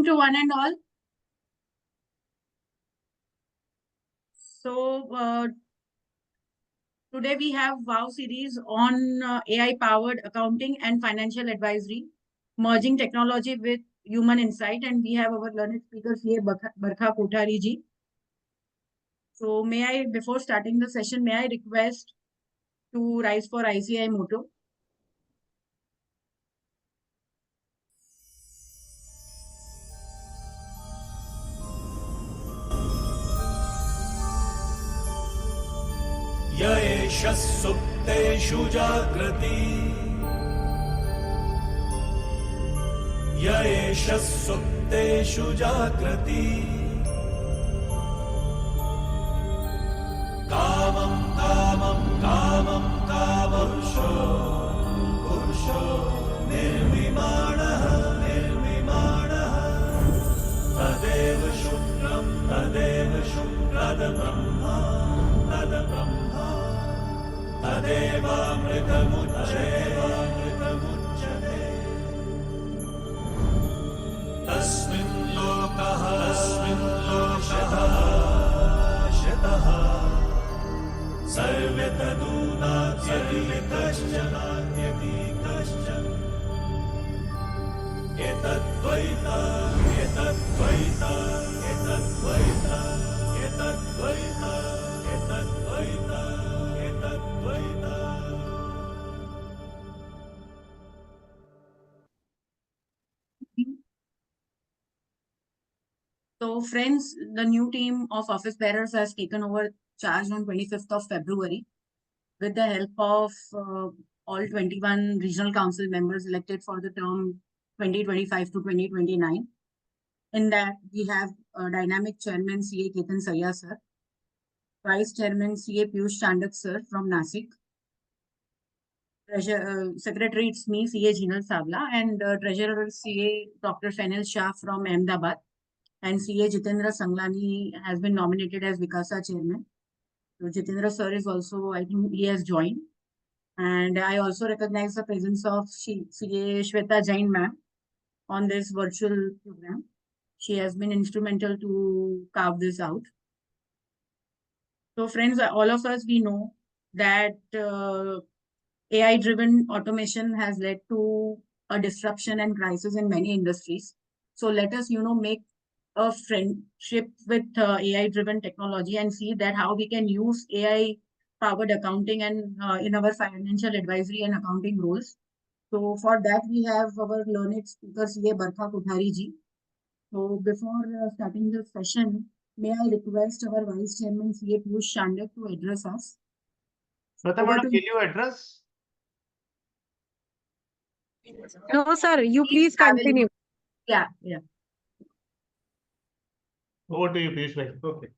To one and all. So today we have WOW series on AI powered accounting and financial advisory, merging technology with human insight, and we have our learned speakers here, Barkha Kothari ji. So may I, before starting the session, may I request to rise for ICI motto? य एष सुप्तेषु जाग्रति य एष सुप्तेषु जाग्रति कामं कामं कामं कामपुरुषो पुरुषो निर्विमाणः निर्विमाणः तदेव शुक्रं तद्ब्रह्मा तद्ब्रह्मा तदेवामृतमुच्यते तस्मिन् लोकः शतः सर्वे तदूनात्यपि कश्चन एतद्वैता एतद्वैता एतद्वैता एतद्वैता एतद्वैता एतद्वैता. So friends, the new team of office bearers has taken over charge on 25th of February with the help of all 21 regional council members elected for the term 2025 to 2029. In that, we have dynamic chairman CA Ketan Sayya sir, vice chairman CA Piyush Chandak sir from Nasik, secretary it's me CA Jinal Savla, and treasurer CA Dr. Fenil Shah from Ahmedabad, and CA Jitendra Sanglani has been nominated as Vikasa chairman. So Jitendra sir is also, I think he has joined. And I also recognize the presence of CA Shweta Jain ma'am on this virtual program. She has been instrumental to carve this out. So friends, all of us, we know that AI-driven automation has led to a disruption and crisis in many industries. So let us, make a friendship with AI-driven technology and see that how we can use AI-powered accounting and in our financial advisory and accounting roles. So for that, we have our learned speaker, CA Barkha Kothari ji. So before starting the session, may I request our Vice Chairman, CA Piyush Chandak, to address us. Shweta madam, will you address? No, sir. You please continue. Yeah. Over to you, Piyush bhai. Okay.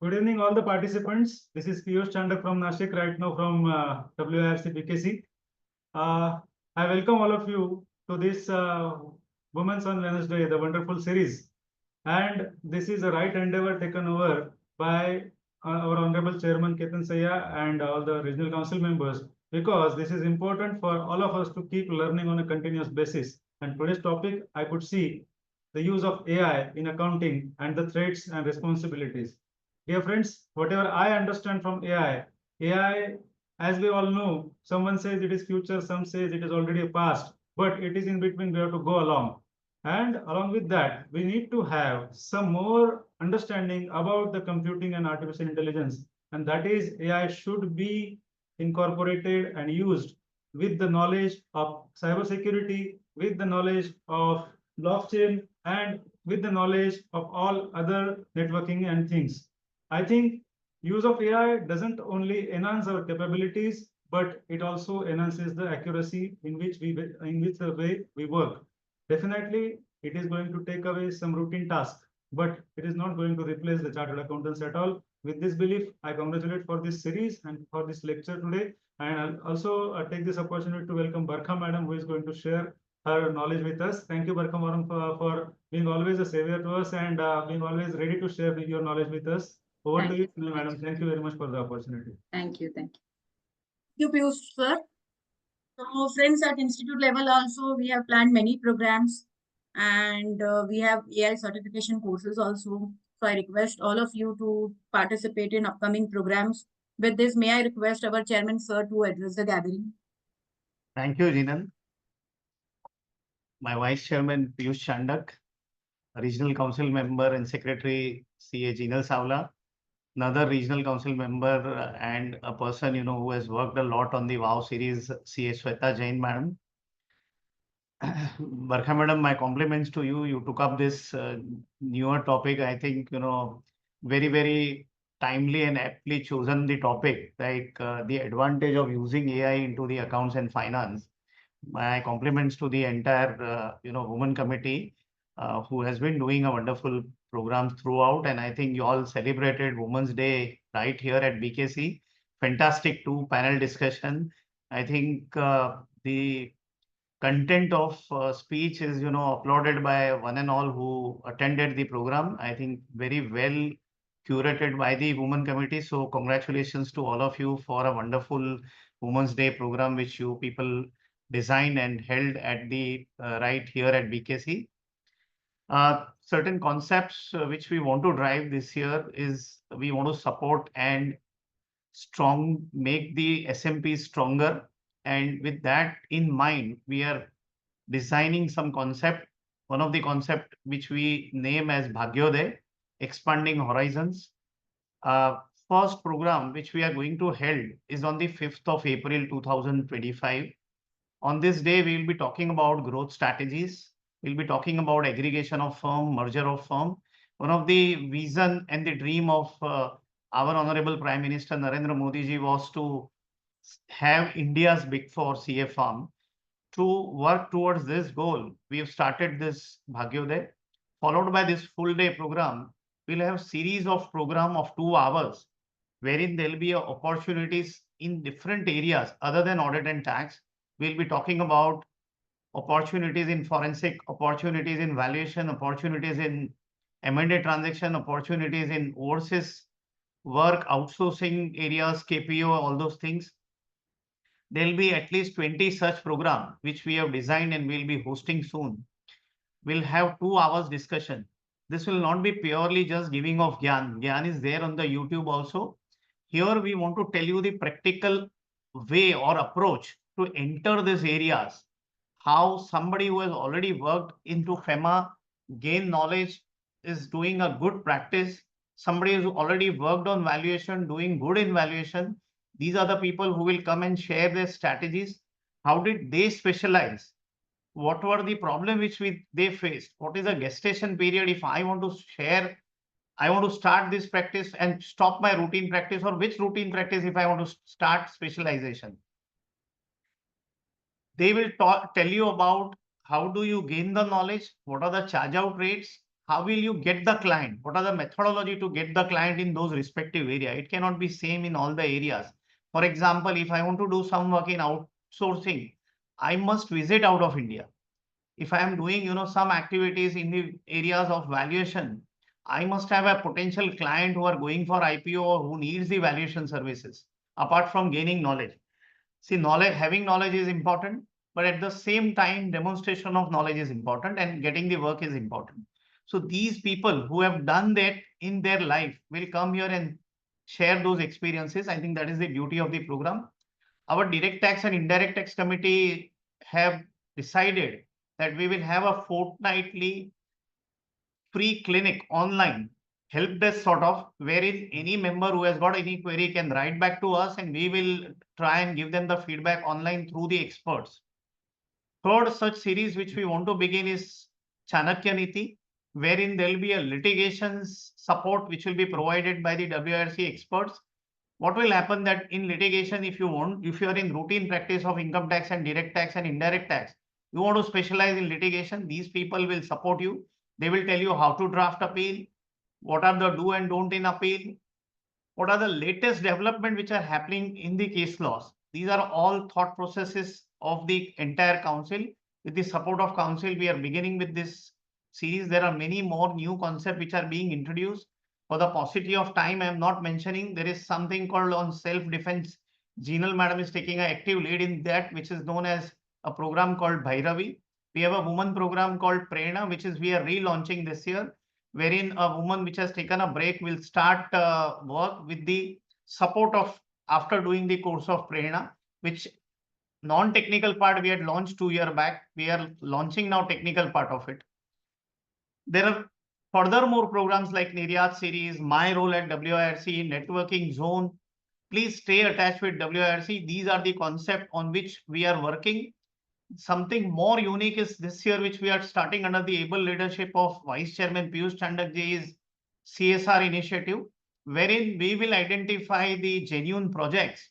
Good evening, all the participants. This is Piyush Chandak from Nashik, right now from WIRC BKC. I welcome all of you to this Women's on Wednesday, the wonderful series. And this is a right endeavor taken over by our Honorable Chairman Ketan Sayya and all the regional council members, because this is important for all of us to keep learning on a continuous basis. And today's topic, I could see the use of AI in accounting and the threats and responsibilities. Dear friends, whatever I understand from AI, as we all know, someone says it is future, some says it is already a past, but it is in between, we have to go along. And along with that, we need to have some more understanding about the computing and artificial intelligence. And that is, AI should be incorporated and used with the knowledge of cybersecurity, with the knowledge of blockchain, and with the knowledge of all other networking and things. I think use of AI doesn't only enhance our capabilities, but it also enhances the accuracy in which the way we work. Definitely, it is going to take away some routine tasks, but it is not going to replace the chartered accountants at all. With this belief, I congratulate for this series and for this lecture today. And I'll also take this opportunity to welcome Barkha madam, who is going to share her knowledge with us. Thank you, Barkha madam, for being always a savior to us and being always ready to share your knowledge with us. Over to you, madam. Thank you very much for the opportunity. Thank you. Thank you, Piyush sir. So friends, at institute level also, we have planned many programs And we have AI certification courses also. So I request all of you to participate in upcoming programs. With this, may I request our chairman, sir, to address the gathering? Thank you, Jinan. My Vice Chairman Piyush Chandak, Regional Council Member and Secretary CA Jinal Savla, another Regional Council Member and a person who has worked a lot on the WOW series, CA Sweta Jain Madam. Barkha Madam, my compliments to you. You took up this newer topic. I think very, very timely and aptly chosen the topic, like the advantage of using AI into the accounts and finance. My compliments to the entire women committee who has been doing a wonderful program throughout, and I think you all celebrated Women's Day right here at BKC. Fantastic panel discussion. I think the content of speech is applauded by one and all who attended the program. I think very well curated by the women committee. So congratulations to all of you for a wonderful Women's Day program which you people designed and held at the right here at BKC. Certain concepts which we want to drive this year is we want to support and make the SMP stronger. And with that in mind, we are designing some concept. One of the concept which we name as Bhagyodaya, expanding horizons. First program which we are going to held is on the 5th of April 2025. On this day, we will be talking about growth strategies. We'll be talking about aggregation of firm, merger of firm. One of the vision and the dream of our Honorable Prime Minister Narendra Modi ji was to have India's Big Four CA firm. To work towards this goal, we have started this Bhagyodaya. Followed by this full day program, we'll have series of program of 2 hours, wherein there'll be opportunities in different areas other than audit and tax. We'll be talking about opportunities in forensic, opportunities in valuation, opportunities in M&A transaction, opportunities in overseas work, outsourcing areas, KPO, all those things. There'll be at least 20 such program which we have designed and we'll be hosting soon. We'll have 2 hours discussion. This will not be purely just giving of Gyan. Gyan is there on the YouTube also. Here we want to tell you the practical way or approach to enter these areas. How somebody who has already worked into FEMA, gain knowledge, is doing a good practice. Somebody who's already worked on valuation, doing good in valuation. These are the people who will come and share their strategies. How did they specialize? What were the problem which they faced? What is the gestation period? If I want to share, I want to start this practice and stop my routine practice, or which routine practice if I want to start specialization. They will tell you about how do you gain the knowledge, what are the charge out rates, how will you get the client, what are the methodology to get the client in those respective area. It cannot be same in all the areas. For example, if I want to do some work in outsourcing, I must visit out of India. If I am doing some activities in the areas of valuation, I must have a potential client who are going for IPO or who needs the valuation services apart from gaining knowledge. See, having knowledge is important, but at the same time, demonstration of knowledge is important and getting the work is important. So these people who have done that in their life will come here and share those experiences. I think that is the beauty of the program. Our direct tax and indirect tax committee have decided that we will have a fortnightly free clinic online help desk sort of, wherein any member who has got any query can write back to us and we will try and give them the feedback online through the experts. Third such series which we want to begin is Chanakya Niti, wherein there will be a litigations support which will be provided by the WRC experts. What will happen that in litigation, if you are in routine practice of income tax and direct tax and indirect tax, you want to specialize in litigation, these people will support you. They will tell you how to draft appeal, what are the do and don't in appeal, what are the latest development which are happening in the case laws. These are all thought processes of the entire council. With the support of council, we are beginning with this series. There are many more new concepts which are being introduced. For the paucity of time, I am not mentioning. There is something called on self-defense. Jinal Madam is taking an active lead in that, which is known as a program called Bhairavi, We have a woman program called Prerna, which is we are relaunching this year, wherein a woman which has taken a break will start work with the support of after doing the course of Prerna, which non-technical part we had launched 2 years back. We are launching now technical part of it. There are furthermore programs like Niryat series, my role at WIRC, networking zone. Please stay attached with WIRC. These are the concept on which we are working. Something more unique is this year, which we are starting under the able leadership of Vice Chairman Piyush Chandakji's CSR initiative, wherein we will identify the genuine projects.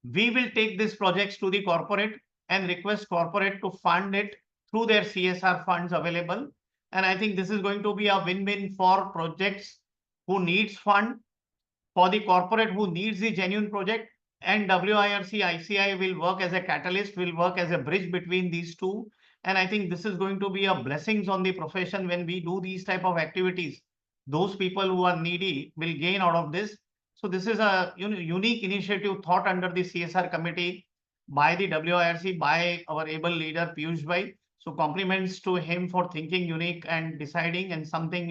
We will take these projects to the corporate and request corporate to fund it through their CSR funds available. And I think this is going to be a win-win for projects who needs fund, for the corporate who needs the genuine project, and WIRC ICI will work as a catalyst, will work as a bridge between these two. And I think this is going to be a blessings on the profession when we do these type of activities. Those people who are needy will gain out of this. So this is a unique initiative thought under the CSR committee by the WIRC, by our able leader Piyush Bhai. So compliments to him for thinking unique and deciding, and something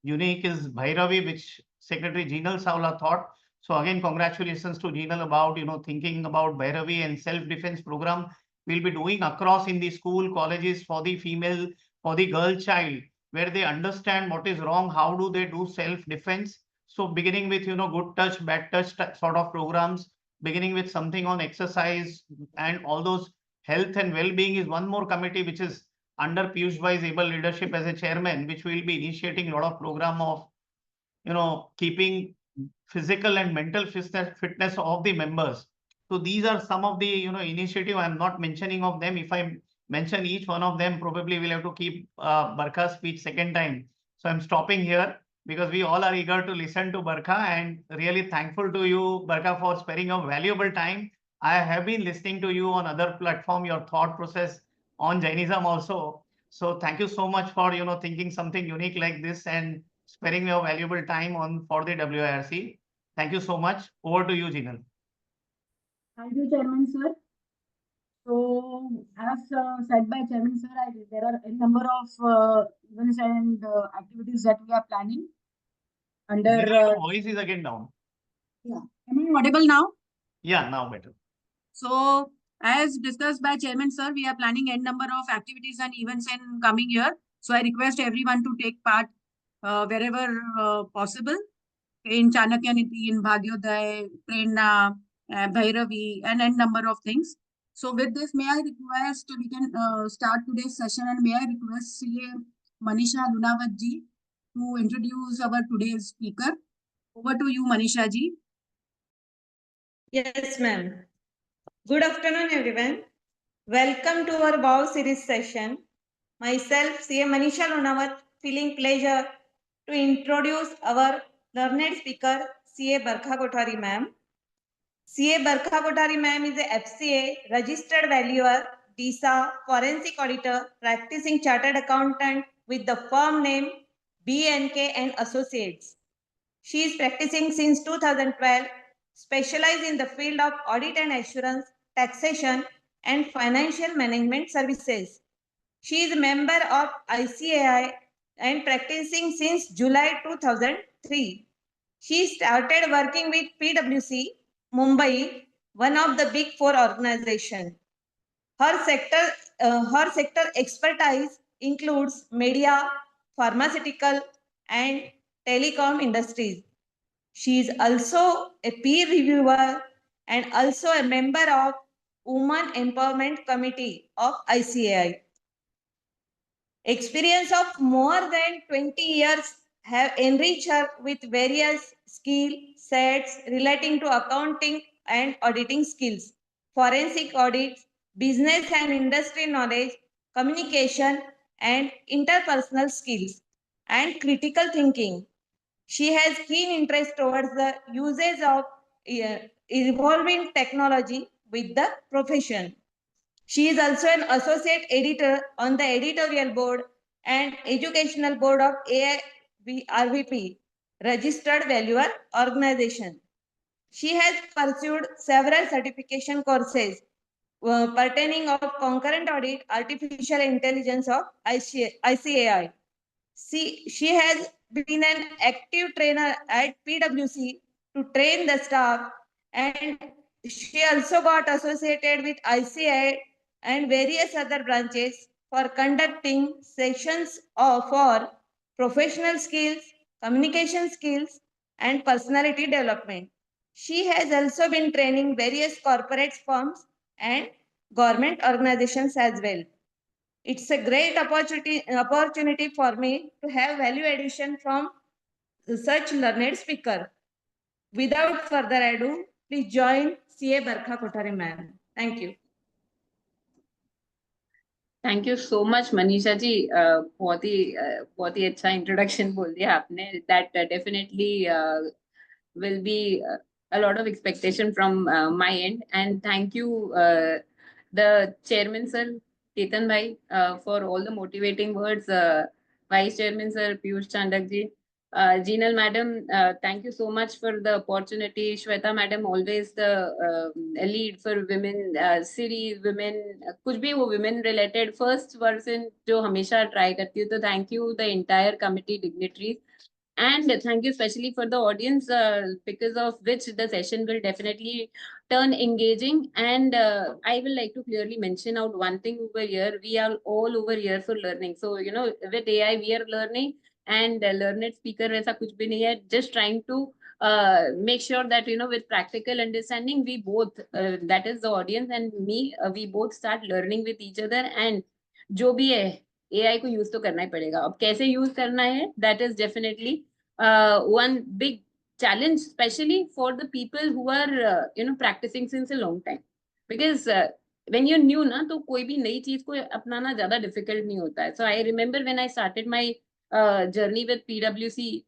unique is Bhairavi, which Secretary Jinal Savla thought. So again, congratulations to Jinal about thinking about Bhairavi and self-defense program we'll be doing across in the school, colleges for the female, for the girl child, where they understand what is wrong, how do they do self-defense. So beginning with good touch, bad touch sort of programs, beginning with something on exercise and all those health and well-being is one more committee which is under Piyush Bhai's able leadership as a chairman, which will be initiating a lot of program of keeping physical and mental fitness of the members. So these are some of the initiative. I'm not mentioning of them. If I mention each one of them, probably we'll have to keep Barkha's speech second time. So I'm stopping here because we all are eager to listen to Barkha, and really thankful to you, Barkha, for sparing your valuable time. I have been listening to you on other platform, your thought process on Jainism also. So thank you so much for thinking something unique like this and sparing your valuable time for the WIRC. Thank you so much. Over to you, Jinal. Thank you, Chairman, sir. So, as said by Chairman, sir, there are a number of events and activities that we are planning under. Your voice is again down. Yeah. Am I audible now? Yeah, now better. So, as discussed by Chairman, sir, we are planning a number of activities and events in coming year. So, I request everyone to take part wherever possible in Chanakya Niti, in Bhagyodaya, Prerna, Bhairavi, and a number of things. So, with this, may I request we can start today's session, and may I request CA Manisha Lunawat ji to introduce our today's speaker. Over to you, Manisha ji. Yes, ma'am. Good afternoon, everyone. Welcome to our WOW series session. Myself, CA Manisha Lunawat, feeling pleasure to introduce our learned speaker, CA Barkha Kothari ma'am. CA Barkha Kothari ma'am is a FCA, registered valuer, DISA, forensic auditor, practicing chartered accountant with the firm name BNK and Associates. She is practicing since 2012, specialized in the field of audit and assurance, taxation, and financial management services. She is a member of ICAI and practicing since July 2003. She started working with PwC, Mumbai, one of the big four organizations. Her sector expertise includes media, pharmaceutical, and telecom industries. She is also a peer reviewer and also a member of Women Empowerment Committee of ICAI. Experience of more than 20 years have enriched her with various skill sets relating to accounting and auditing skills, forensic audits, business and industry knowledge, communication and interpersonal skills, and critical thinking. She has keen interest towards the usage of evolving technology with the profession. She is also an associate editor on the editorial board and educational board of AIRVP, Registered Valuer Organization. She has pursued several certification courses pertaining of concurrent audit artificial intelligence of ICAI. She has been an active trainer at PwC to train the staff, and she also got associated with ICAI and various other branches for conducting sessions for professional skills, communication skills, and personality development. She has also been training various corporate firms and government organizations as well. It's a great opportunity for me to have value addition from such learned speaker. Without further ado, please join CA Barkha Kothari ma'am. Thank you. Thank you so much Manisha ji, बहुत ही अच्छा introduction बोल दिया आपने. That definitely will be a lot of expectation from my end, and thank you the chairman sir Ketan bhai for all the motivating words, vice chairman sir Piyush Chandak ji, Jinal madam, thank you so much for the opportunity. Shweta madam, always the lead for women series, women कुछ भी वो women related first person जो हमेशा try करती है. तो thank you the entire committee dignitaries, and thank you especially for the audience, because of which the session will definitely turn engaging. And I will like to clearly mention out one thing over here. We are all over here for learning. So you know, with AI we are learning, and learned speaker ऐसा कुछ भी नहीं है. Just trying to make sure that you know, with practical understanding, we both that is the audience and me, we both start learning with each other. And जो भी है AI को use तो करना ही पड़ेगा. अब कैसे use करना है, that is definitely one big challenge, especially for the people who are you know, practicing since a long time. Because when you're new ना, तो कोई भी नई चीज को अपनाना ज्यादा difficult नहीं होता है. So I remember when I started my journey with PwC,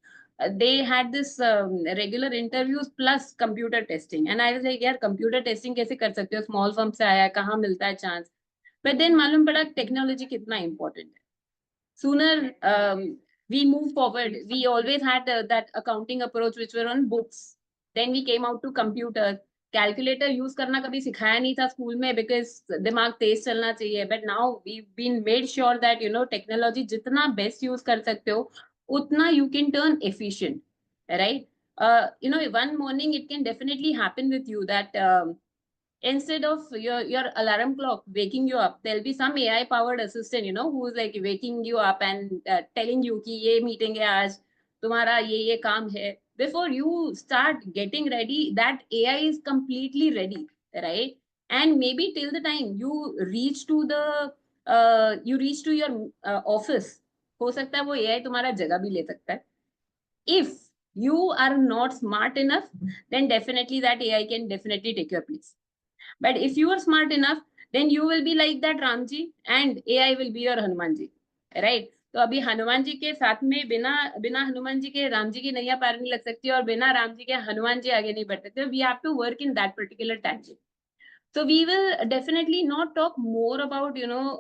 they had this regular interviews plus computer testing, and I was like, यार computer testing कैसे कर सकते हो, small firm से आया, कहाँ मिलता है chance. But then मालूम पड़ा technology कितना important है. Sooner we move forward. We always had that accounting approach which were on books. Then we came out to computer. Calculator use करना कभी सिखाया नहीं था स्कूल में, because दिमाग तेज चलना चाहिए. But now we've been made sure that you know, technology जितना best use कर सकते हो, उतना you can turn efficient, right? You know, one morning it can definitely happen with you that instead of your alarm clock waking you up, there'll be some AI powered assistant, you know, who's like waking you up and telling you कि ये meeting है आज, तुम्हारा ये काम है. Before you start getting ready, that AI is completely ready, right? And maybe till the time you reach to your office, हो सकता है वो AI तुम्हारा जगह भी ले सकता है. If you are not smart enough, then definitely that AI can definitely take your place. But if you are smart enough, then you will be like that Ramji, and AI will be your Hanuman ji, right? तो अभी हनुमान जी के साथ में बिना हनुमान जी के राम जी की नैया पार नहीं लग सकती, और बिना राम जी के हनुमान जी आगे नहीं बढ़ सकते. We have to work in that particular tangent. So we will definitely not talk more about, you know,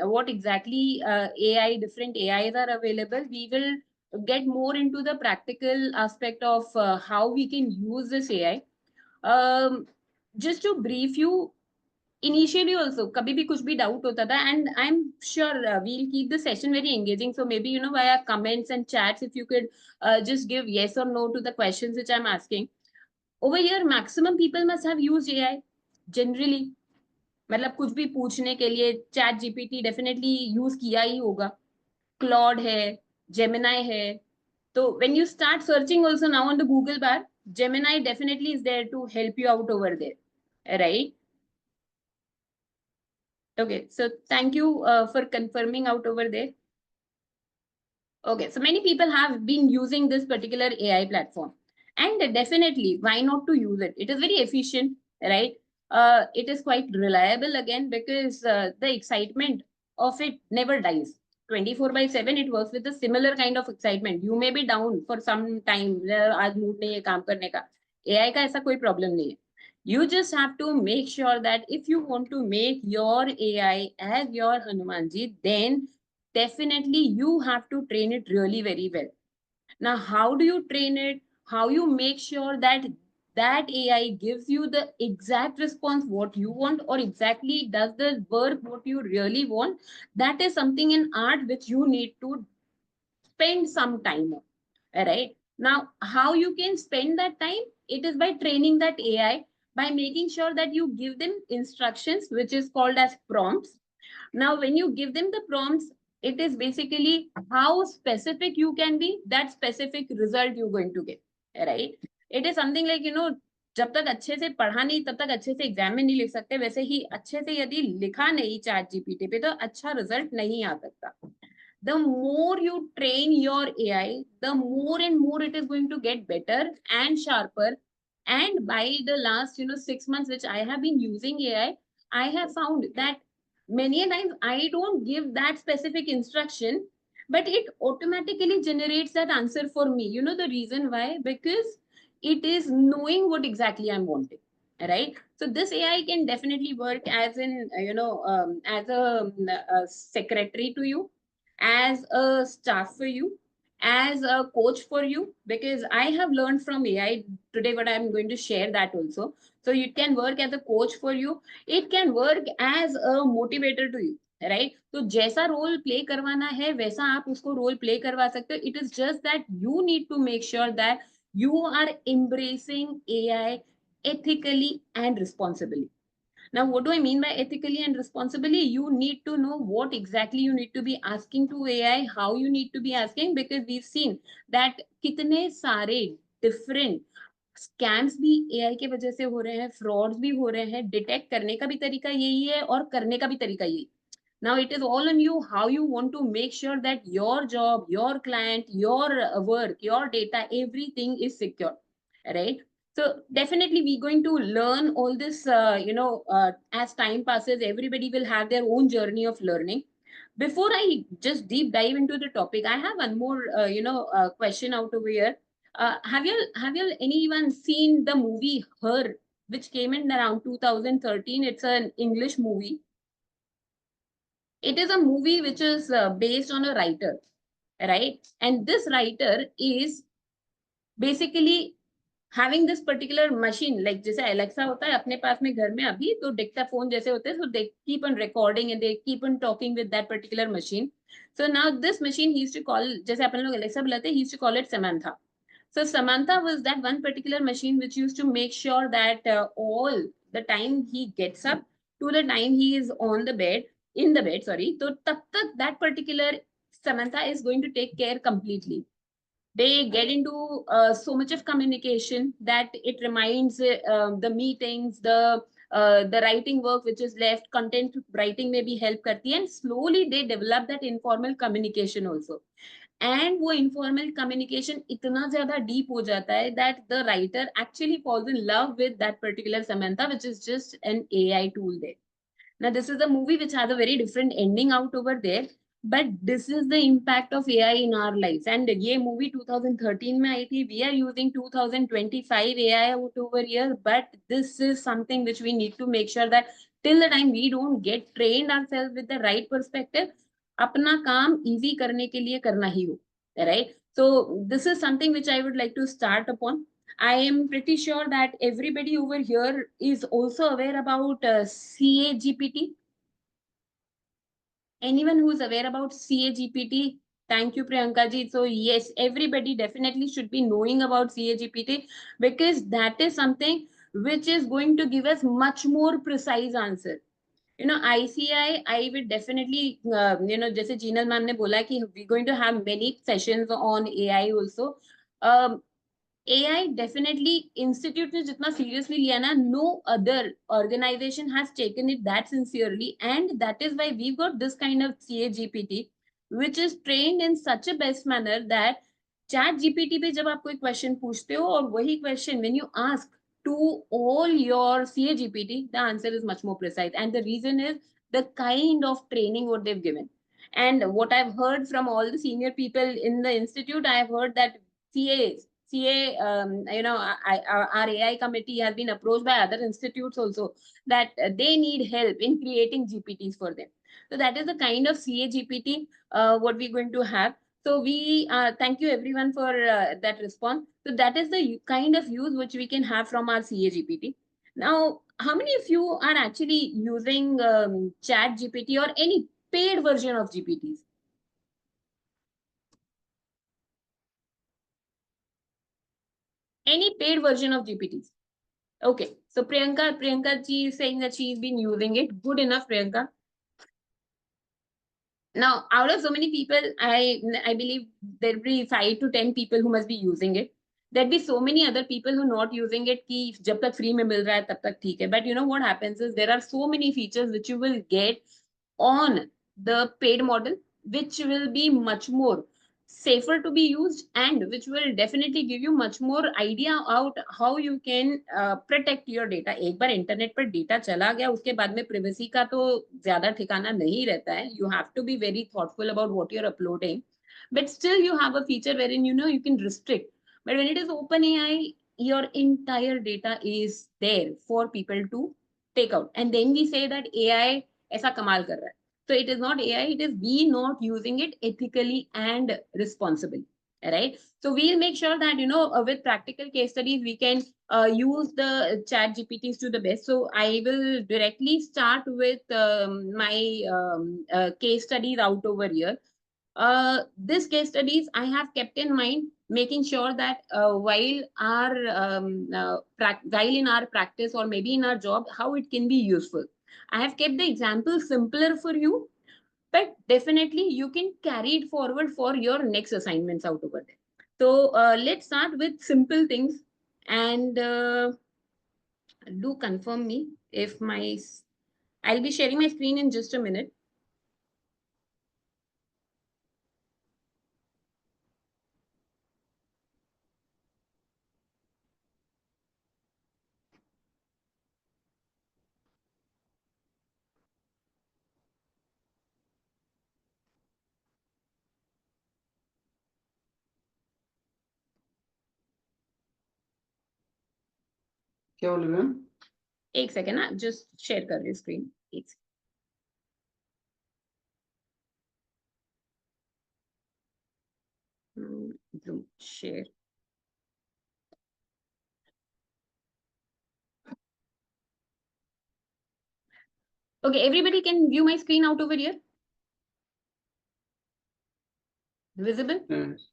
what exactly AI, different AIs are available. We will get more into the practical aspect of how we can use this AI. Just to brief you, initially also kabhi bhi kuch bhi doubt hota tha, and I'm sure we'll keep the session very engaging. So maybe, you know, via comments and chats, if you could just give yes or no to the questions which I'm asking. Over here, maximum people must have used AI generally. मतलब कुछ भी पूछने के लिए chat GPT definitely use किया ही होगा. Claude है, Gemini है. तो when you start searching also now on the Google bar, Gemini definitely is there to help you out over there, right? Okay, so thank you for confirming out over there. Okay, so many people have been using this particular AI platform, and definitely why not to use it? It is very efficient, right? It is quite reliable again, because the excitement of it never dies. 24/7 it works with a similar kind of excitement. You may be down for some time, आज mood नहीं है काम करने का. AI का ऐसा कोई problem नहीं है. You just have to make sure that if you want to make your AI as your Hanumanji, then definitely you have to train it really very well. Now, how do you train it? How you make sure that that AI gives you the exact response what you want, or exactly does the work what you really want, that is something in art which you need to spend some time on. All right. Now, how you can spend that time? It is by training that AI, by making sure that you give them instructions, which is called as prompts. Now, when you give them the prompts, it is basically how specific you can be, that specific result you're going to get, right? It is something like, जब तक अच्छे से पढ़ा नहीं तब तक अच्छे से एग्जाम में नहीं लिख सकते, वैसे ही अच्छे से यदि लिखा नहीं चैट जीपीटी पे तो अच्छा रिजल्ट नहीं आ सकता. The more you train your AI, the more and more it is going to get better and sharper. And by the last, 6 months, which I have been using AI, I have found that many a times I don't give that specific instruction, but it automatically generates that answer for me. You know the reason why? Because it is knowing what exactly I'm wanting. Right. So this AI can definitely work as as a secretary to you, as a staff for you, as a coach for you, because I have learned from AI today, but I'm going to share that also. So it can work as a coach for you. It can work as a motivator to you. Right? तो जैसा role play करवाना है वैसा आप उसको role play करवा सकते हो. It is just that you need to make sure that you are embracing AI ethically and responsibly. Now, what do I mean by ethically and responsibly? You need to know what exactly you need to be asking to AI, how you need to be asking, because we've seen that कितने सारे different scams भी AI के वजह से हो रहे हैं, frauds भी हो रहे हैं, detect करने का भी तरीका यही है और करने का भी तरीका यही. Now it is all on you how you want to make sure that your job, your client, your work, your data, everything is secure, right? So definitely we're going to learn all this, as time passes, everybody will have their own journey of learning. Before I just deep dive into the topic, I have one more, question out over here. Have you anyone seen the movie Her, which came in around 2013? It's an English movie. It is a movie which is based on a writer, right? And this writer is basically having this particular machine, like जैसे Alexa होता है अपने पास में घर में अभी, तो dictaphone जैसे होते हैं, so they keep on recording and they keep on talking with that particular machine. So now this machine he used to call, जैसे अपन लोग Alexa बुलाते हैं, he used to call it Samantha. So Samantha was that one particular machine which used to make sure that all the time he gets up to the time he is on the bed, in the bed, sorry, so तब तक that particular Samantha is going to take care completely. They get into so much of communication that it reminds the meetings, the writing work which is left, content writing may be help karti, and slowly they develop that informal communication also. And वो informal communication इतना ज़्यादा deep हो जाता है that the writer actually falls in love with that particular Samantha, which is just an AI tool there. Now, this is a movie which has a very different ending out over there, but this is the impact of AI in our lives. And ये movie 2013 में आई थी. We are using 2025 AI out over here, but this is something which we need to make sure that till the time we don't get trained ourselves with the right perspective, अपना काम easy करने के लिए करना ही हो, right? So this is something which I would like to start upon. I am pretty sure that everybody over here is also aware about CAGPT. Anyone who's aware about CAGPT? Thank you, Priyanka ji. So yes, everybody definitely should be knowing about CAGPT, because that is something which is going to give us much more precise answer. ICI, I would definitely, जैसे Jinal ma'am ने बोला कि we're going to have many sessions on AI also. AI definitely institute ने जितना seriously लिया ना, no other organization has taken it that sincerely, and that is why we've got this kind of CAGPT, which is trained in such a best manner that chat GPT पे जब आप कोई question पूछते हो और वही question when you ask to all your CAGPT, the answer is much more precise, and the reason is the kind of training what they've given. And what I've heard from all the senior people in the institute, I've heard that CA, our AI committee has been approached by other institutes also that they need help in creating GPTs for them. So that is the kind of CAGPT what we're going to have. So we thank you everyone for that response. So that is the kind of use which we can have from our CA GPT. Now, how many of you are actually using Chat GPT or any paid version of GPTs? Any paid version of GPTs? Okay, so Priyanka ji is saying that she's been using it. Good enough, Priyanka. Now, out of so many people, I believe there'll be 5 to 10 people who must be using it. There'll be so many other people who are not using it कि जब तक free में मिल रहा है तब तक ठीक है. But you know what happens is there are so many features which you will get on the paid model, which will be much more safer to be used and which will definitely give you much more idea out how you can protect your data. एक बार internet पर data चला गया उसके बाद में privacy का तो ज्यादा ठिकाना नहीं रहता है. You have to be very thoughtful about what you're uploading, but still you have a feature wherein you know you can restrict. But when it is OpenAI, your entire data is there for people to take out, and then we say that AI ऐसा कमाल कर रहा है. So it is not AI, it is we not using it ethically and responsibly, right? So we'll make sure that, you know, with practical case studies, we can use the Chat GPTs to the best. So I will directly start with my case studies out over here. This case studies I have kept in mind, making sure that while in our practice or maybe in our job, how it can be useful. I have kept the example simpler for you, but definitely you can carry it forward for your next assignments out over there. So let's start with simple things, and do confirm me if I'll be sharing my screen in just a minute. क्या बोल रहे हैं? एक second ना, just share कर रही screen. एक Zoom share. Okay, everybody can view my screen out over here. Visible? Yes.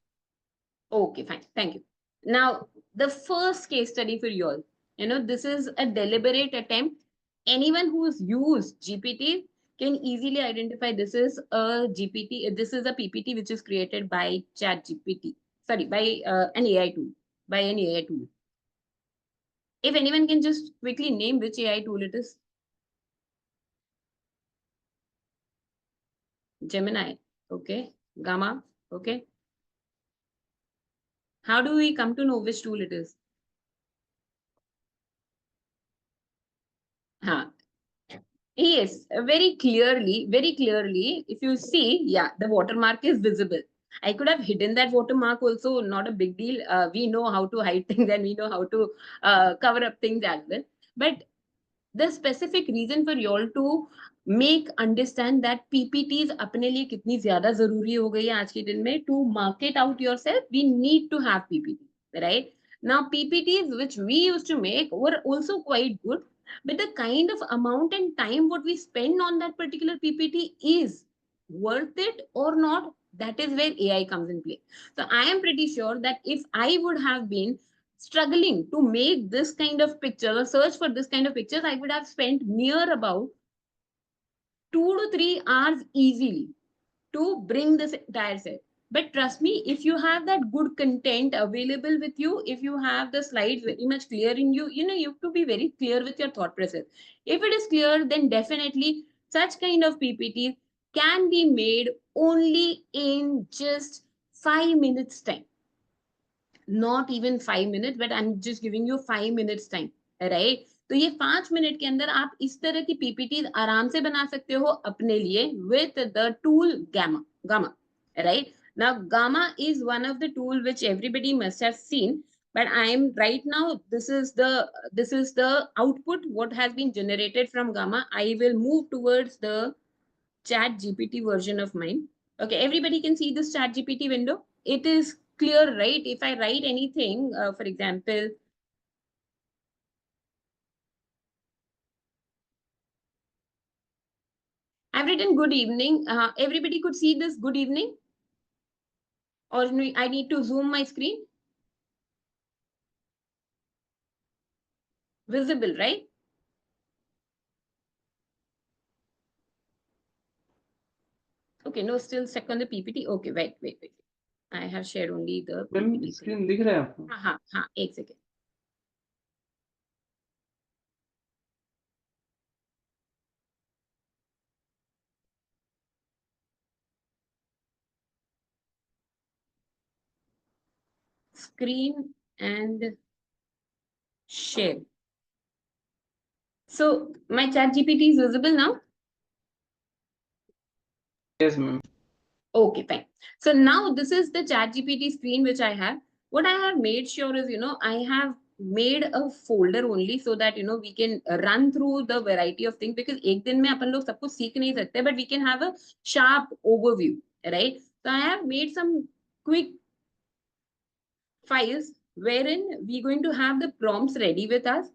Okay, fine. Thank you. Now, the first case study for you all, you know, this is a deliberate attempt. Anyone who's used GPT can easily identify this is a GPT, this is a PPT which is created by Chat GPT. Sorry, by an AI tool, by an AI tool. If anyone can just quickly name which AI tool it is. Gemini, okay. Gamma, okay. How do we come to know which tool it is? Huh. Yes, very clearly, if you see, yeah, the watermark is visible. I could have hidden that watermark also, not a big deal. We know how to hide things and we know how to cover up things as well. But the specific reason for you all to make understand that PPTs अपने लिए कितनी ज़्यादा ज़रूरी हो गई है आज के दिन में, to market out yourself, we need to have PPT, right? Now PPTs which we used to make were also quite good, but the kind of amount and time what we spend on that particular PPT is worth it or not, that is where AI comes in play. So I am pretty sure that if I would have been struggling to make this kind of picture or search for this kind of pictures, I would have spent near about 2 to 3 hours easily to bring this entire set. But trust me, if you have that good content available with you, if you have the slides very much clear in you, you know, you have to be very clear with your thought process. If it is clear, then definitely such kind of PPTs can be made only in just 5 minutes time. Not even 5 minutes, but I'm just giving you 5 minutes time, right? तो ये 5 minute के अंदर आप इस तरह की PPT आराम से बना सकते हो अपने लिए with the tool Gamma, right? Now Gamma is one of the tool which everybody must have seen, but I am right now, this is the output what has been generated from Gamma. I will move towards the Chat GPT version of mine. Okay, everybody can see this chat GPT window. It is clear, right? If I write anything, for example, I've written good evening. Everybody could see this good evening? Or I need to zoom my screen? Visible, right? Okay, no, still stuck on the PPT. Okay, wait. I have shared only the PPT. Screen दिख रहा है आपको? हाँ, एक second. Screen and share. So my chat GPT is visible now? Yes, ma'am. Okay, fine. So now this is the chat GPT screen which I have. What I have made sure is, I have made a folder only so that, we can run through the variety of things, because एक दिन में अपन लोग सब कुछ सीख नहीं सकते, but we can have a sharp overview, right? So I have made some quick files wherein we're going to have the prompts ready with us,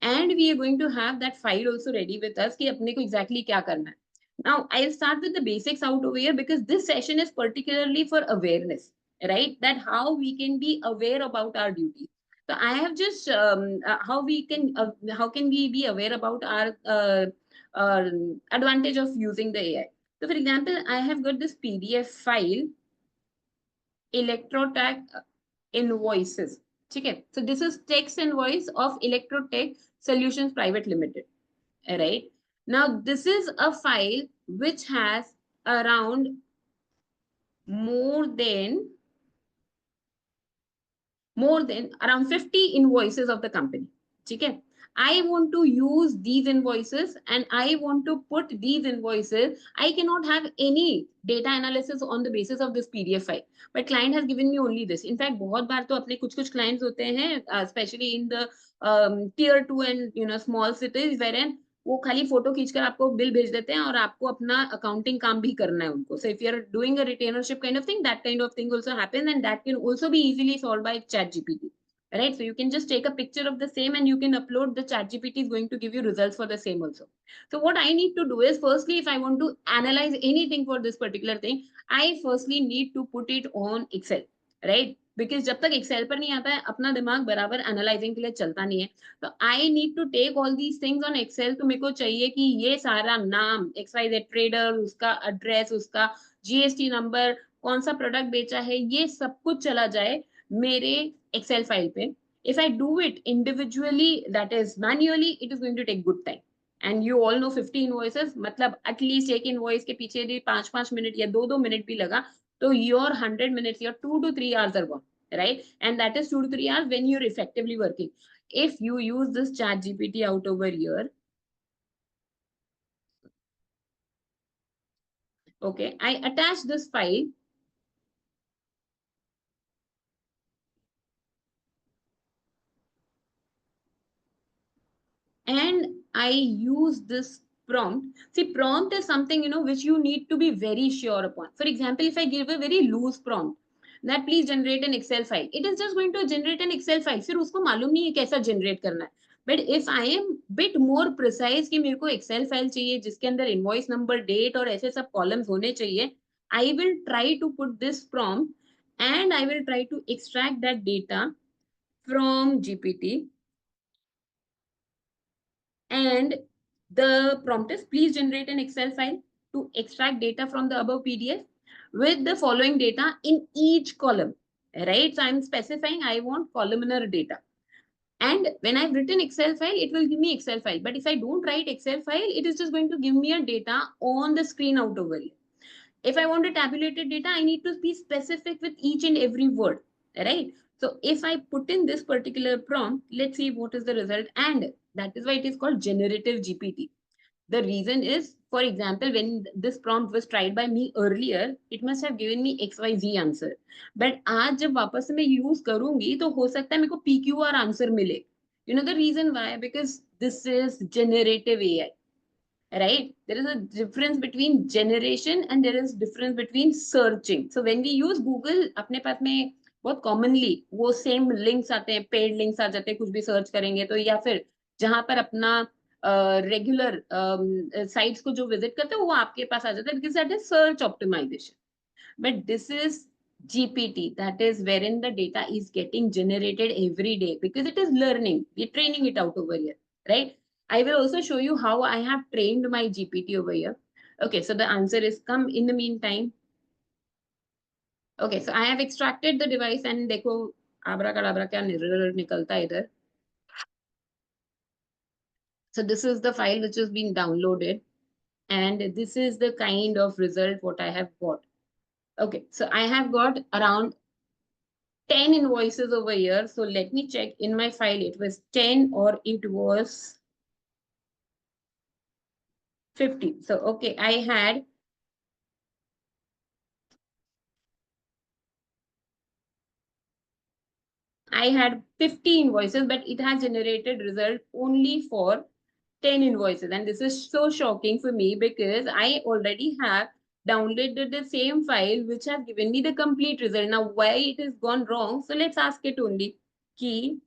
and we are going to have that file also ready with us कि अपने को exactly क्या करना है. Now, I'll start with the basics out over here, because this session is particularly for awareness, right? That how we can be aware about our duty. So I have just how can we be aware about our advantage of using the AI. So for example, I have got this PDF file, Electrotech invoices. Okay, so this is text invoice of Electrotech Solutions Private Limited. All right. Now, this is a file which has around more than around 50 invoices of the company. Okay. I want to use these invoices and I want to put these invoices. I cannot have any data analysis on the basis of this PDF file, but client has given me only this. In fact, बहुत बार तो अपने कुछ clients होते हैं, especially in the tier 2 and small cities, wherein वो खाली photo खींचकर आपको बिल भेज देते हैं और आपको अपना अकाउंटिंग काम भी करना है उनको. So if you are doing a retainership kind of thing, that kind of thing also happens, and that can also be easily solved by ChatGPT. Right, so you can just take a picture of the same and you can upload. The ChatGPT is going to give you results for the same also. So what I need to do is, firstly, if I want to analyze anything for this particular thing, I firstly need to put it on Excel, right? Because जब तक Excel पर नहीं आता है, अपना दिमाग बराबर analysing के लिए चलता नहीं है. तो I need to take all these things on Excel. तो मेरे को चाहिए कि ये सारा नाम, XYZ ट्रेडर, उसका एड्रेस, उसका GST नंबर, कौन सा प्रोडक्ट बेचा है, ये सब कुछ चला जाए मेरे Excel फाइल पे. If I do it individually, that is manually, it is going to take good time. And you all know 50 invoices, मतलब at least एक invoice के पीछे भी 5 मिनट या 2 मिनट भी लगा, तो your 100 minutes, your 2 to 3 hours are gone, right? And that is 2 to 3 hours when you're effectively working. If you use this chat GPT out over here, okay, I attach this file. And I use this prompt. See, prompt is something, which you need to be very sure upon. For example, if I give a very loose prompt, that please generate an Excel file, it is just going to generate an Excel file. फिर उसको मालूम नहीं है कैसा generate करना है. But if I am bit more precise कि मेरे को Excel file चाहिए जिसके अंदर invoice number, date और ऐसे सब columns होने चाहिए, I will try to put this prompt and I will try to extract that data from GPT. And the prompt is, please generate an Excel file to extract data from the above PDF with the following data in each column, right? So I'm specifying I want columnar data. And when I've written Excel file, it will give me Excel file. But if I don't write Excel file, it is just going to give me a data on the screen out over here. If I want a tabulated data, I need to be specific with each and every word, right? So if I put in this particular prompt, let's see what is the result. And that is why it is called generative GPT. The reason is, for example, when this prompt was tried by me earlier, it must have given me XYZ answer. But आज जब वापस से मैं use करूंगी, तो हो सकता है मेरे को PQR answer मिले. You know the reason why? Because this is generative AI. right? There is a difference between generation and there is difference between searching. So when we use Google, अपने पास में बहुत commonly वो same links आते हैं, paid links आ जाते हैं, कुछ भी search करेंगे तो, या फिर जहां पर अपना रेगुलर साइट्स को जो विजिट करते हैं वो आपके पास आ जाता है, because that is search optimization. But this is GPT, that is wherein the data is getting generated every day because it is learning. We're training it out over here, right? I will also show you how I have trained my GPT over here. Okay, so the answer is come in the meantime. Okay, so I have extracted the device and देखो abracadabra क्या निकलता है इधर. So this is the file which has been downloaded and this is the kind of result what I have got. Okay, so I have got around 10 invoices over here. So let me check in my file. It was 10 or it was 50. So, okay, I had I had 50 invoices, but it has generated result only for 10 invoices. And this is so shocking for me because I already have downloaded the same file which has given me the complete result. Now, why it has gone wrong? So let's ask it only. Key.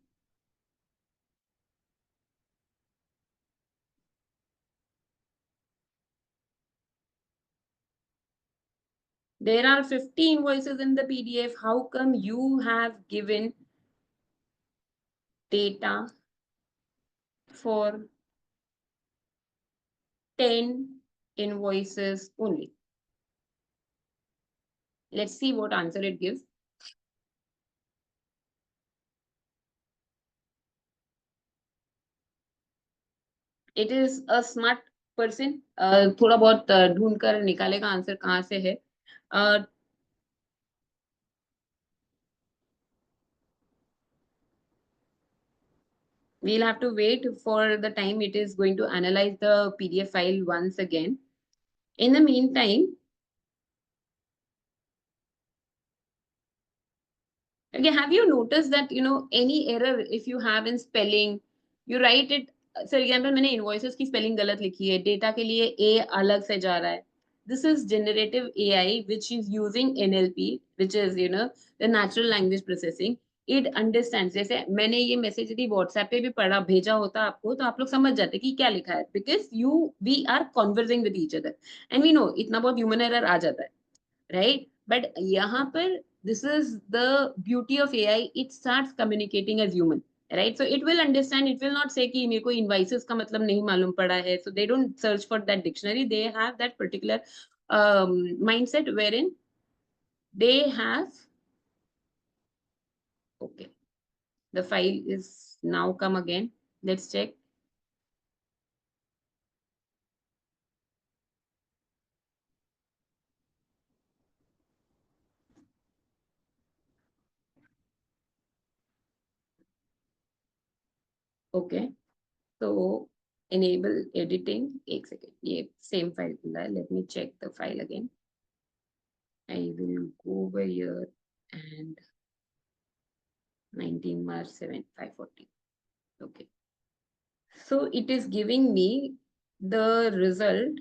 There are 50 invoices in the PDF. How come you have given data for 10 invoices only? Let's see what answer it gives. It is a smart person. थोड़ा बहुत ढूंढ कर निकालेगा answer कहाँ से है. We'll have to wait for the time it is going to analyze the PDF file once again. In the meantime, okay, have you noticed that, any error if you have in spelling, you write it, for example, मैंने invoices की spelling गलत लिखी है, data के लिए A अलग से जा रहा है. This is generative AI, which is using NLP, which is, the natural language processing. It understands. जैसे मैंने ये मैसेज यदि WhatsApp पे भी पढ़ा भेजा होता आपको तो आप लोग समझ जाते कि क्या लिखा है, because we are conversing with each other and we know इतना बहुत human error आ जाता है, right? But यहाँ पर this is the beauty of AI. It starts communicating as human, right? So it will understand. It will not say कि मेरे को invoices का मतलब नहीं मालूम पड़ा है. So they don't search for that dictionary. They have that particular mindset wherein they have. Okay, the file is now come again. Let's check. Okay, so enable editing. एक second, ये same file खुला है. Let me check the file again. I will go over here and 19 March 7, 540. Okay. So it is giving me the result,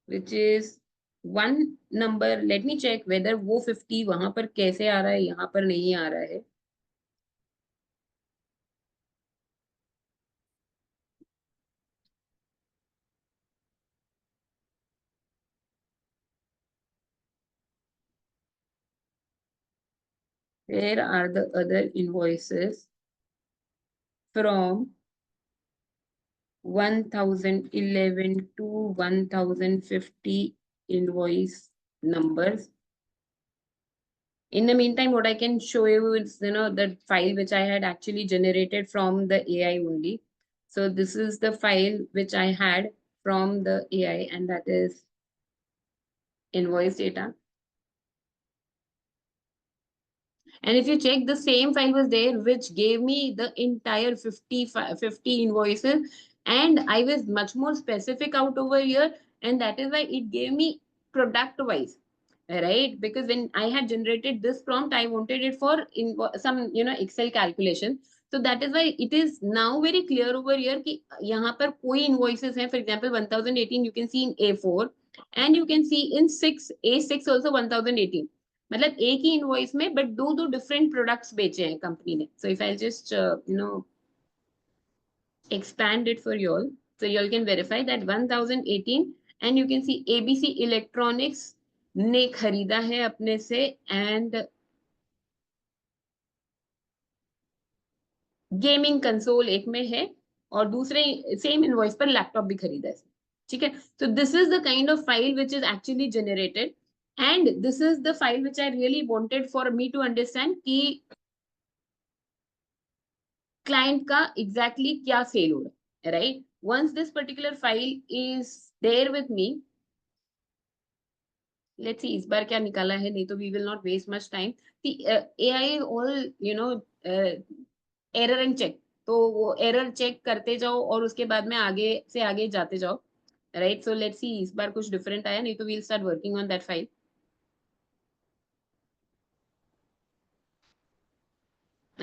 which is one number. Let me check whether वो 50 वहां पर कैसे आ रहा है, यहाँ पर नहीं आ रहा है. Where are the other invoices from 1011 to 1050 invoice numbers? In the meantime, what I can show you is, the file which I had actually generated from the AI only. So this is the file which I had from the AI, and that is invoice data. And if you check, the same file was there, which gave me the entire 50 invoices. And I was much more specific out over here. And that is why it gave me product wise, right? Because when I had generated this prompt, I wanted it for some, Excel calculation. So that is why it is now very clear over here कि यहाँ पर कोई invoices हैं, for example 1018 you can see in A4 and you can see in A6 also 1018. मतलब एक ही invoice में but दो different products बेचे हैं company ने. So if I just expand it for you all, so you all can verify that 1018 and you can see ABC Electronics ने खरीदा है अपने से and गेमिंग कंसोल एक में है और दूसरे सेम इनवॉइस पर लैपटॉप भी खरीदा है, ठीक है. So this is the kind of file which is actually generated and this is the file which I really wanted for me to understand कि क्लाइंट का एग्जैक्टली क्या सेल हो रहा है, right. Once this particular file is there with me, let's see इस बार क्या निकाला है, नहीं तो we will not waste much time. AI all error and check, तो वो एरर चेक करते जाओ और उसके बाद में आगे से आगे जाते जाओ, राइट. सो लेट्स सी इस बार कुछ डिफरेंट आया, नहीं तो we'll start working on that file.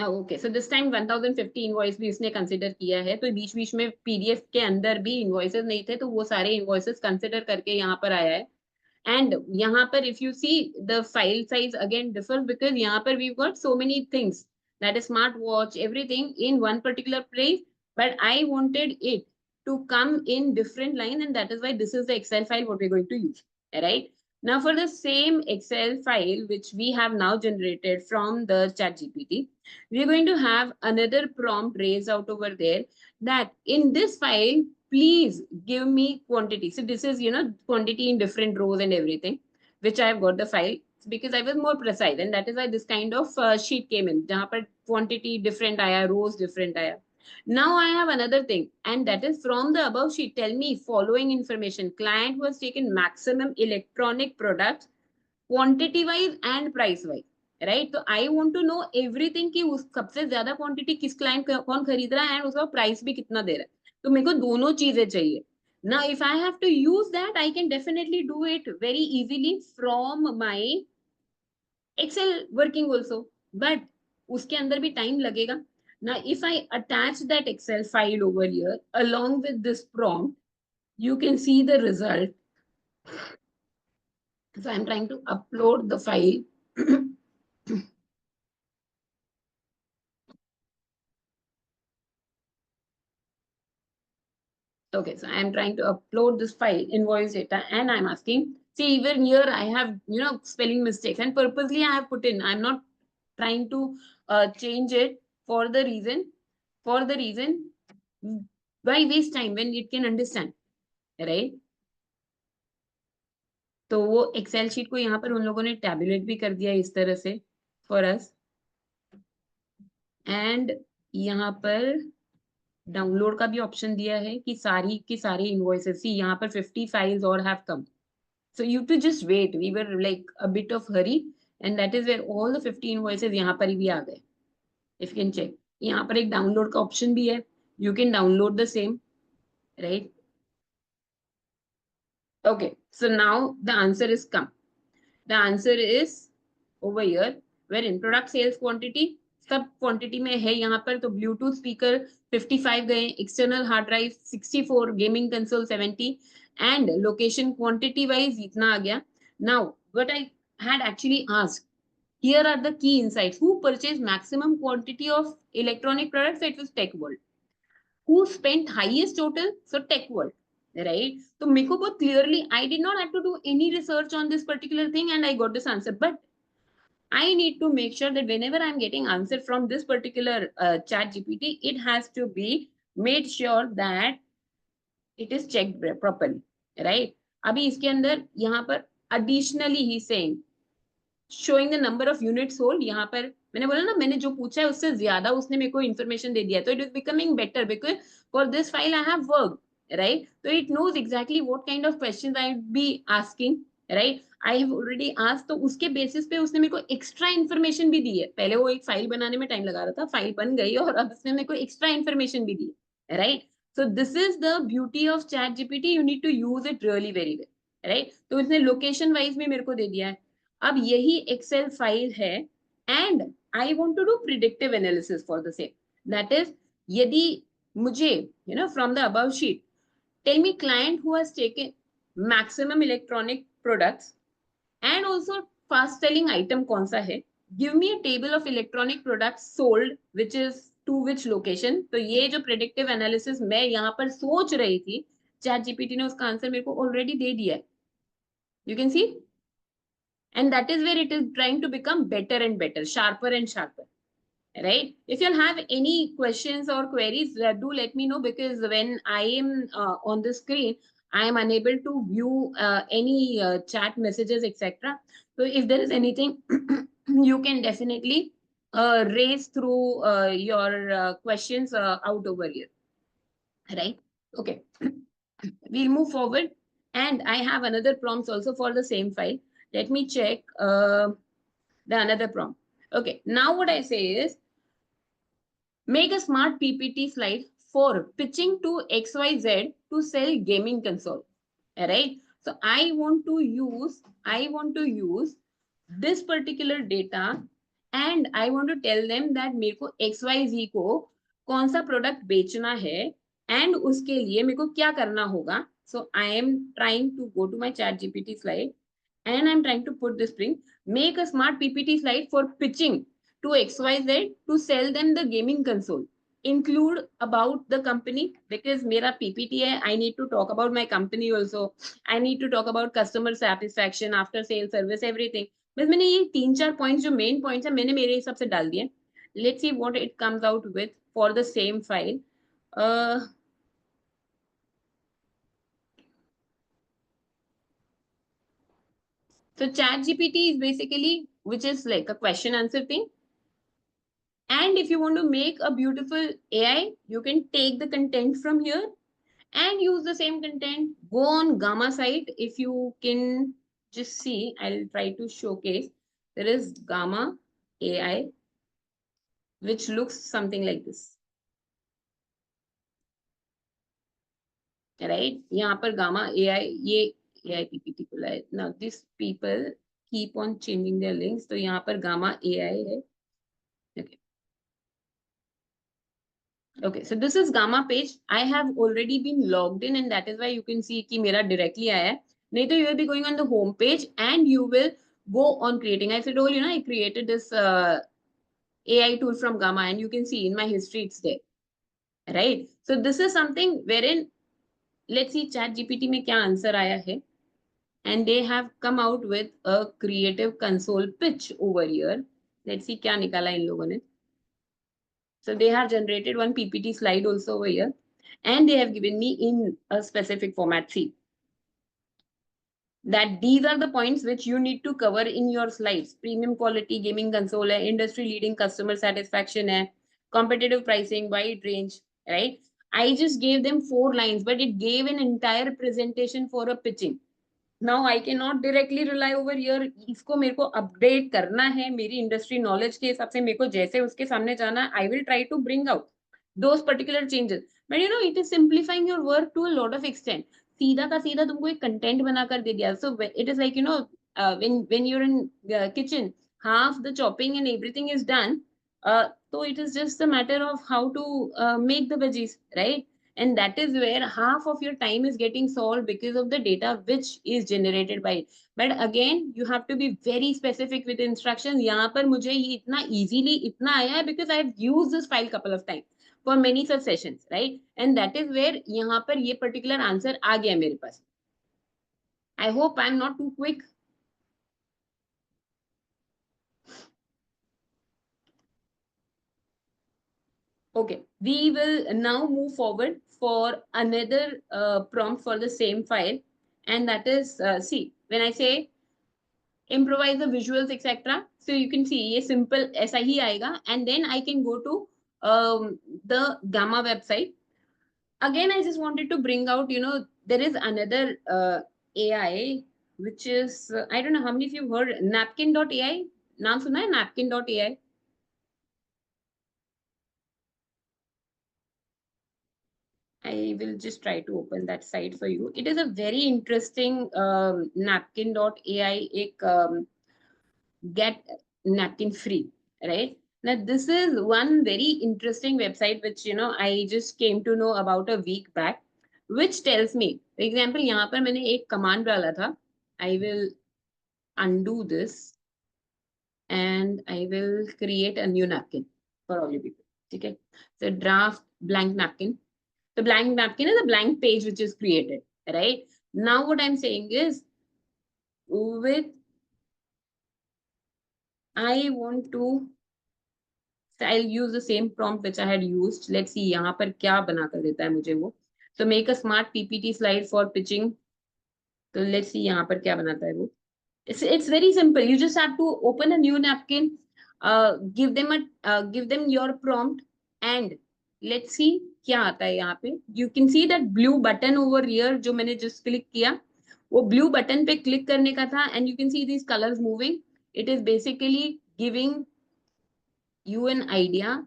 Okay, so this time 1050 invoice भी इसने कंसिडर किया है. तो बीच बीच में पीडीएफ के अंदर भी इनवॉइसेस नहीं थे, तो वो सारे इनवॉइसेस कंसिडर करके यहाँ पर आया है. And यहाँ पर if you see the file size again differs because यहाँ पर we've got so many things, that is smartwatch, everything in one particular place, but I wanted it to come in different line and that is why this is the Excel file what we're going to use, right. Now for the same Excel file which we have now generated from the ChatGPT, we're going to have another prompt raised out over there that in this file please give me quantity. So this is, quantity in different rows and everything, which I have got the file because I was more precise. And that is why this kind of sheet came in. Jahan par quantity different aaya, rows different aaya. Now I have another thing, and that is from the above sheet, tell me following information. Client who has taken maximum electronic products, quantity wise and price wise. Right. तो I want to know everything कि उस सबसे ज्यादा quantity किस client कौन खरीद रहा है एंड उसका प्राइस भी कितना दे रहा है. तो मेरे को दोनों चीजें चाहिए. Now if I have to use that, I can definitely do it very easily from my Excel working also, but उसके अंदर भी टाइम लगेगा. Now if I attach that Excel file over here along with this prompt, you can see the result. So I'm trying to upload the file. Okay, so I'm trying to upload this file, invoice data, and I'm asking, see, even here I have, spelling mistakes, and purposely I have put in, I'm not trying to change it for the reason, why waste time when it can understand, right? तो वो Excel sheet को यहाँ पर उन लोगों ने tabulate भी कर दिया इस तरह से फॉर अस. एंड यहाँ पर डाउनलोड का भी ऑप्शन दिया है कि सारी की सारी इनवॉइसेस, सी यहाँ पर 50 फाइल्स और have come. So you to just wait, we were like a bit of hurry and that is where all the 50 invoices यहाँ पर भी आ गए. इफ यू कैन चेक, यहाँ पर एक डाउनलोड का ऑप्शन भी है, you can download the same, right. Okay, so now the answer is come. The answer is over here, wherein product sales quantity सब quantity में है यहाँ पर. तो Bluetooth speaker 55 गए, external hard drive 64, gaming console 70 and location quantity wise इतना आ गया. Now what I had actually asked, here are the key insights. Who purchased maximum quantity of electronic products? It was Tech World. Who spent highest total? So Tech World. Right. So मेरे को बहुत clearly, I did not have to do any research on this particular thing and I got this answer. But I need to make sure that whenever I'm getting answer from this particular chat GPT, it has to be made sure that it is checked properly. Right. अभी इसके अंदर यहाँ पर additionally he saying showing the number of units sold. यहाँ पर मैंने बोला ना, मैंने जो पूछा है उससे ज्यादा उसने मेरे को information दे दिया. तो it is becoming better because for this file I have worked. Right, so it knows exactly what kind of questions I would be asking, right. I have already asked, तो उसके basis पे उसने मेरे को extra information भी दी है. पहले वो एक फाइल बनाने में टाइम लगा रहा था, फाइल बन गई और अब उसने मेरे को extra information भी दी है, right. So this is the beauty of chat GPT. You need to use it really very well, right. तो उसने location wise भी मेरे को दे दिया है. अब यही Excel फाइल है and I want to do predictive analysis for the same. That is, यदि मुझे, from the above sheet, tell me client who has taken maximum electronic products and also fast selling item कौन सा है, give me a table of electronic products sold which is to which location. तो ये जो predictive analysis मैं यहाँ पर सोच रही थी, चैट जीपीटी ने उसका आंसर मेरे को ऑलरेडी दे दिया है. You can see, and that is where it is trying to become better and better, sharper and sharper. Right? If you have any questions or queries, do let me know, because when I am on the screen, I am unable to view any chat messages, etc. So if there is anything, you can definitely raise through your questions out over here. Right? Okay. We'll move forward. And I have another prompts also for the same file. Let me check the another prompt. Okay. Now what I say is, make a smart PPT slide for pitching to XYZ to sell gaming console. All right. So I want to use this particular data, and I want to tell them that मेरे को XYZ को कौन सा product बेचना है, and उसके लिए मेरे को क्या करना होगा. So I am trying to go to my ChatGPT slide, and I'm trying to put this thing, make a smart PPT slide for pitching to XYZ to sell them the gaming console. Include about the company, because mera PPT hai, I need to talk about my company also. I need to talk about customer satisfaction, after sale service, everything. बस मैंने ये 3-4 points जो main points है मैंने मेरे हिसाब से डाल दिए. Let's see what it comes out with for the same file. So ChatGPT is basically, which is like a question answer thing. And if you want to make a beautiful AI, you can take the content from here and use the same content. Go on Gamma site. If you can just see, I'll try to showcase. There is Gamma AI, which looks something like this. Right? यहाँ पर Gamma AI, ये AI PPT खुला है. Now these people keep on changing their links. तो यहाँ पर Gamma AI है. Okay. Okay, so this is Gamma page. I have already been logged in, and that is why you can see कि मेरा directly आया है. नहीं तो you will be going on the home page and you will go on creating. I told you, I created this AI tool from Gamma, and you can see in my history it's there. Right? So this is something wherein, let's see ChatGPT में क्या answer आया है. And they have come out with a creative console pitch over here. Let's see क्या निकाला इन लोगों ने. So they have generated one PPT slide also over here, and they have given me in a specific format. See, that these are the points which you need to cover in your slides. Premium quality gaming console, industry leading customer satisfaction, competitive pricing, wide range, right? I just gave them 4 lines, but it gave an entire presentation for a pitching. Now I cannot directly rely over here. इसको मेरे को update करना है मेरी industry knowledge के हिसाब से. मेरे को जैसे उसके सामने जाना, I will try to bring out those particular changes. But it is simplifying your work to a lot of extent. सीधा का सीधा तुमको एक content बना कर दे दिया. So it is like, when you're in kitchen, half the chopping and everything is done. So it is just a matter of how to make the veggies, right? And that is where half of your time is getting solved because of the data which is generated by it. But again, you have to be very specific with instructions. यहाँ पर मुझे ये इतना easily इतना आया है because I've used this file couple of times for many such sessions, right? And that is where यहाँ पर ये particular answer आ गया मेरे पास. I hope I'm not too quick. Okay, we will now move forward for another prompt for the same file, and that is, see, when I say improvise the visuals, etc. So you can see ये simple ऐसा ही आएगा, and then I can go to the Gamma website. Again, I just wanted to bring out, there is another AI, which is, I don't know how many of you heard napkin.ai. नाम सुना है napkin.ai? I will just try to open that site for you. It is a very interesting napkin.ai, get napkin free, right? Now, this is one very interesting website which I just came to know about a week back, which tells me, for example, यहाँ पर मैंने एक command डाला था. I will undo this and I will create a new napkin for all you people. Okay, so draft blank napkin. The blank napkin is a blank page which is created, right? Now what I'm saying is, with I want to, so I'll use the same prompt which I had used. Let's see यहाँ पर क्या बना कर देता है मुझे वो. So make a smart PPT slide for pitching. So let's see यहाँ पर क्या बनाता है वो. It's very simple. You just have to open a new napkin, give them your prompt, and let's see क्या आता है यहाँ पे. You can see that blue button over here जो मैंने just click किया, वो blue button पे click करने का था, and you can see these colors moving. It is basically giving you an idea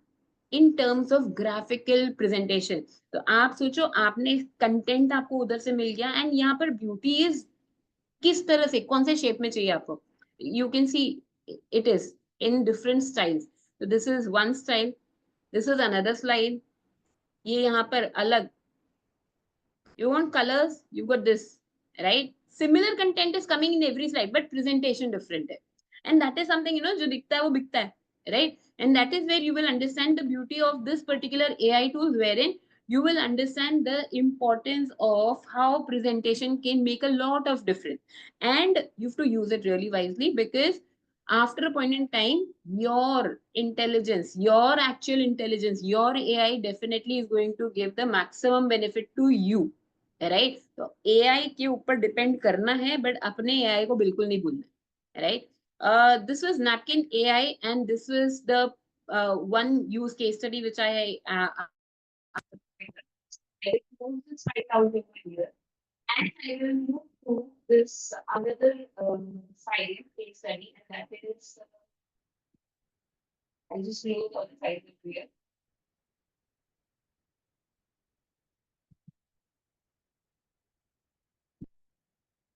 in terms of graphical presentation. तो आप सोचो, आपने कंटेंट आपको उधर से मिल गया, एंड यहाँ पर ब्यूटी इज किस तरह से, कौन से शेप में चाहिए आपको. You can see it is in different styles. तो this is one style, this is another slide, ये यहाँ पर अलग. You want colors, you got this, right? Similar content is coming in every slide, but presentation different है. And that is something, जो दिखता है वो बिकता है, right? And that is where you will understand the beauty of this particular AI tools, wherein you will understand the importance of how presentation can make a lot of difference. And you have to use it really wisely, because after a point in time, your intelligence, your actual intelligence, your AI definitely is going to give the maximum benefit to you. Right. तो AI के ऊपर depend करना है, but अपने AI को बिल्कुल नहीं भूलना है, right. This was napkin AI, and this was the one use case study which I move this right out over here, and I will move to this another file case study, and that is I'll just move all the files over here.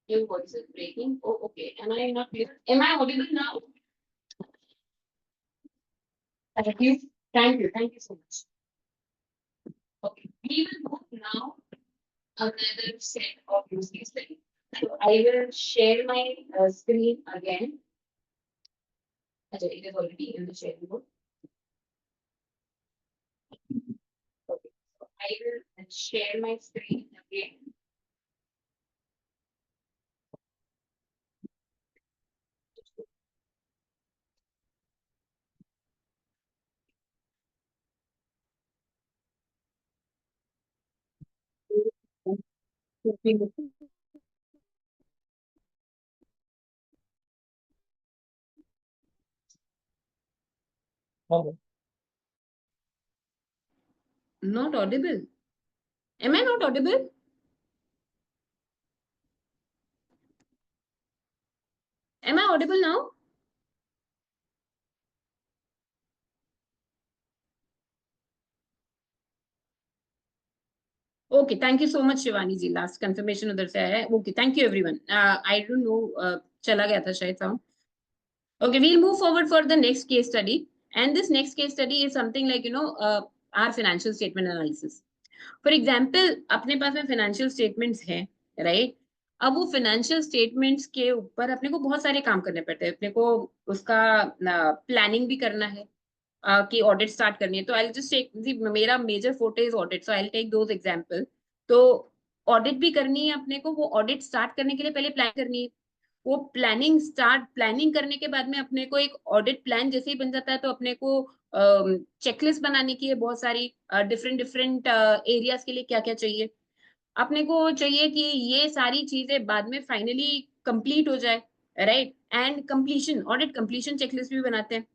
Your voice is breaking. Oh, okay. Am I not clear? Am I audible now? Thank you. Thank you. Thank you so much. Okay. We will move now another set of use case study. So I will share my screen again. Okay, it is already in the sharing mode. Okay. So I will share my screen again. Not audible. Am I not audible? Am I audible now? Okay, thank you so much, Shivani ji. Last confirmation उधर से आया है. Okay, thank you everyone. I don't know, चला गया था शायद sound. Okay, we'll move forward for the next case study. And this next case study is something like, our financial statement analysis. For example, अपने पास में financial statements हैं, right? अब वो financial statements के ऊपर अपने को बहुत सारे काम करने पड़ते हैं. अपने को उसका planning भी करना है, कि audit start करनी है. तो I'll just take, मेरा major forte is audit, so I'll take those example. तो audit भी करनी है अपने को, वो audit start करने के लिए पहले plan करनी है. वो प्लानिंग करने के बाद में अपने को एक ऑडिट प्लान जैसे ही बन जाता है, तो अपने को चेकलिस्ट बनाने की है बहुत सारी, डिफरेंट एरियाज के लिए क्या क्या चाहिए. अपने को चाहिए कि ये सारी चीजें बाद में फाइनली कंप्लीट हो जाए, right. And completion, audit completion checklist भी बनाते हैं.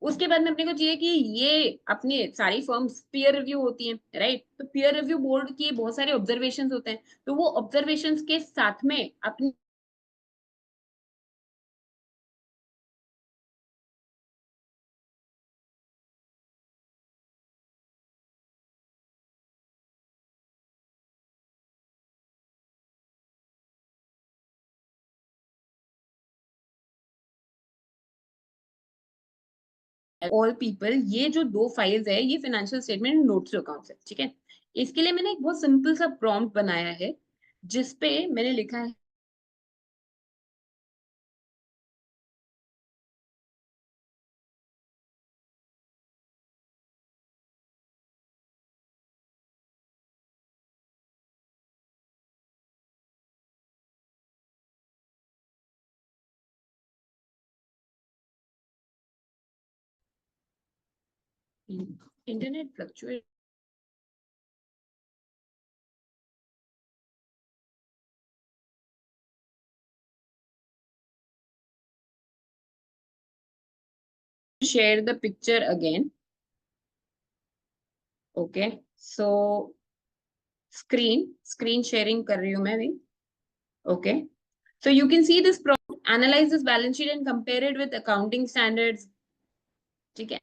उसके बाद में अपने को चाहिए कि ये अपने सारी फर्म्स पीयर रिव्यू होती हैं, राइट. तो पीयर रिव्यू बोर्ड की बहुत सारे ऑब्जर्वेशंस होते हैं, तो वो ऑब्जर्वेशंस के साथ में अपनी ऑल पीपल, ये जो 2 फाइल्स है ये financial statement notes to accounts है, ठीक है। इसके लिए मैंने एक बहुत सिंपल सा प्रॉम्प्ट बनाया है जिसपे मैंने लिखा है internet fluctuate. Share the picture again. Okay, so screen sharing कर रही हूँ मैं भी. Okay, so you can see this prompt, analyze this balance sheet and compare it with accounting standards. ठीक है.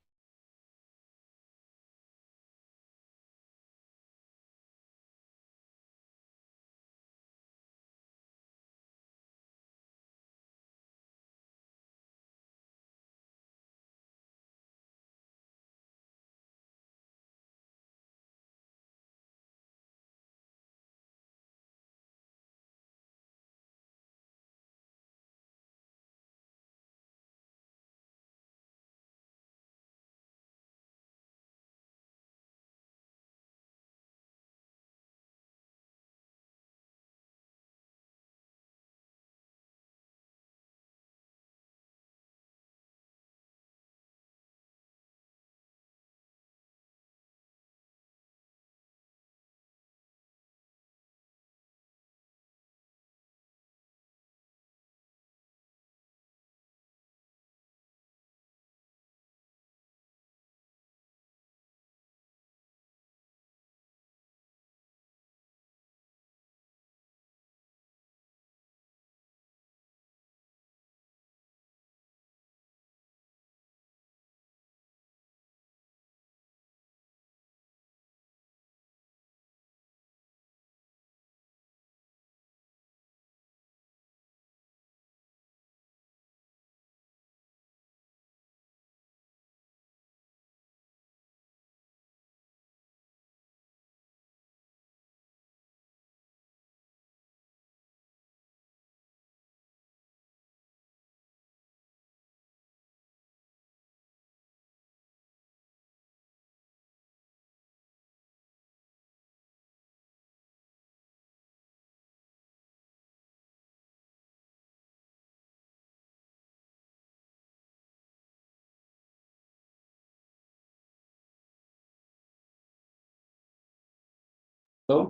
Hello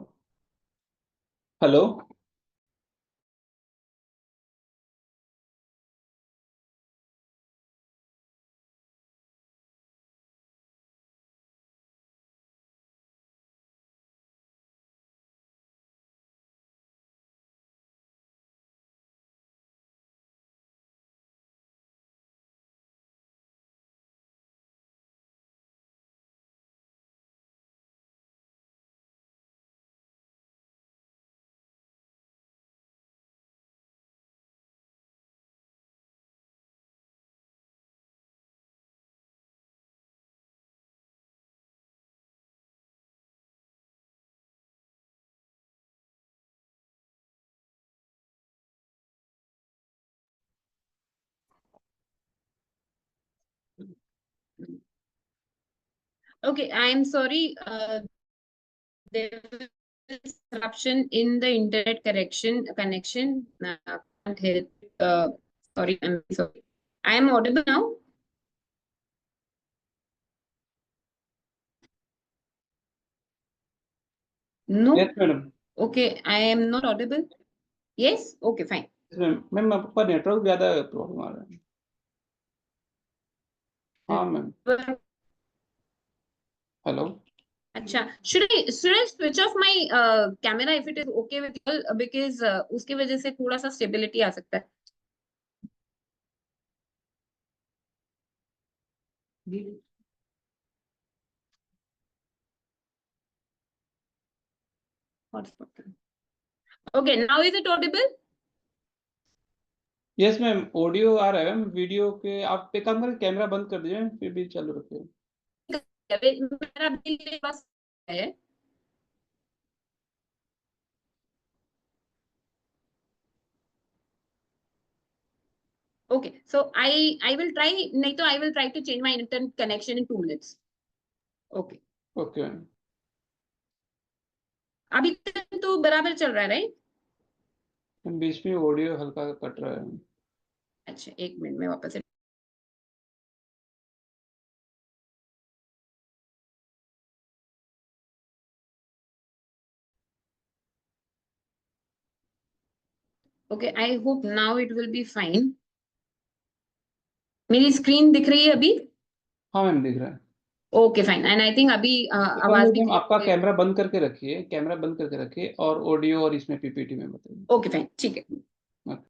hello Okay, I am sorry. There was disruption in the internet connection. Can't help. Sorry, I'm sorry. I am audible now. No. Yes madam Okay, I am not audible. Yes. Okay, fine. Ma'am आपका network ज़्यादा problem आ रहा है हाँ ma'am hello अच्छा, should I switch off my camera if it is okay with you all, because उसकी वजह से थोड़ा सा stability आ सकता है. Hotspot. Okay, now is it audible? Yes ma'am, audio आ रहा है मैम, वीडियो के आप एक काम करें, कैमरा बंद कर दीजिए, फिर भी चालू रखिए। मेरा बिल बस है। Okay, so I will try, नहीं तो I will try to change my internet connection in 2 minutes. Okay. Okay ma'am. अभी तक तो बराबर चल रहा है, राइट? बीच में ऑडियो हल्का कट रहा है। अच्छा, 1 मिनट में वापस से। Okay, I hope now it will be fine. मेरी स्क्रीन दिख रही है अभी? हाँ मैम, दिख रहा है। Okay fine, and I think अभी आवाज भी मैम आपका clear है। कैमरा बंद करके रखिए, कैमरा बंद करके रखिए, और ऑडियो और इसमें पीपीटी में बताइए। ओके फाइन, ठीक है। Okay.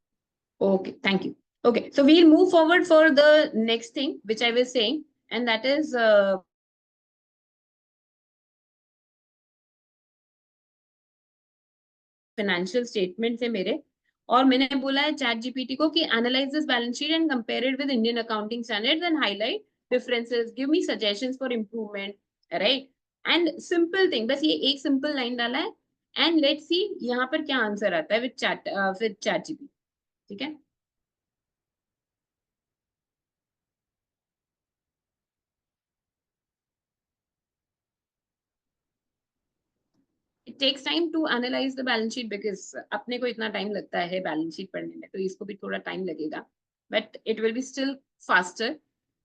Okay, thank you. Okay, so we'll move forward for the next thing which I was saying, and that is financial statements है मेरे, और मैंने बोला है चैट जीपीटी को कि analyse this balance sheet and compare it with Indian accounting standards and highlight differences, give me suggestions for improvement, right? And simple thing, बस ये एक सिंपल लाइन डाला है, एंड लेट्स सी यहाँ पर क्या आंसर आता है विद चैट जीपीटी, ठीक है? It takes time to analyze the balance sheet because अपने को इतना टाइम लगता है बैलेंस शीट पढ़ने में, तो इसको भी थोड़ा टाइम लगेगा, but it will be still faster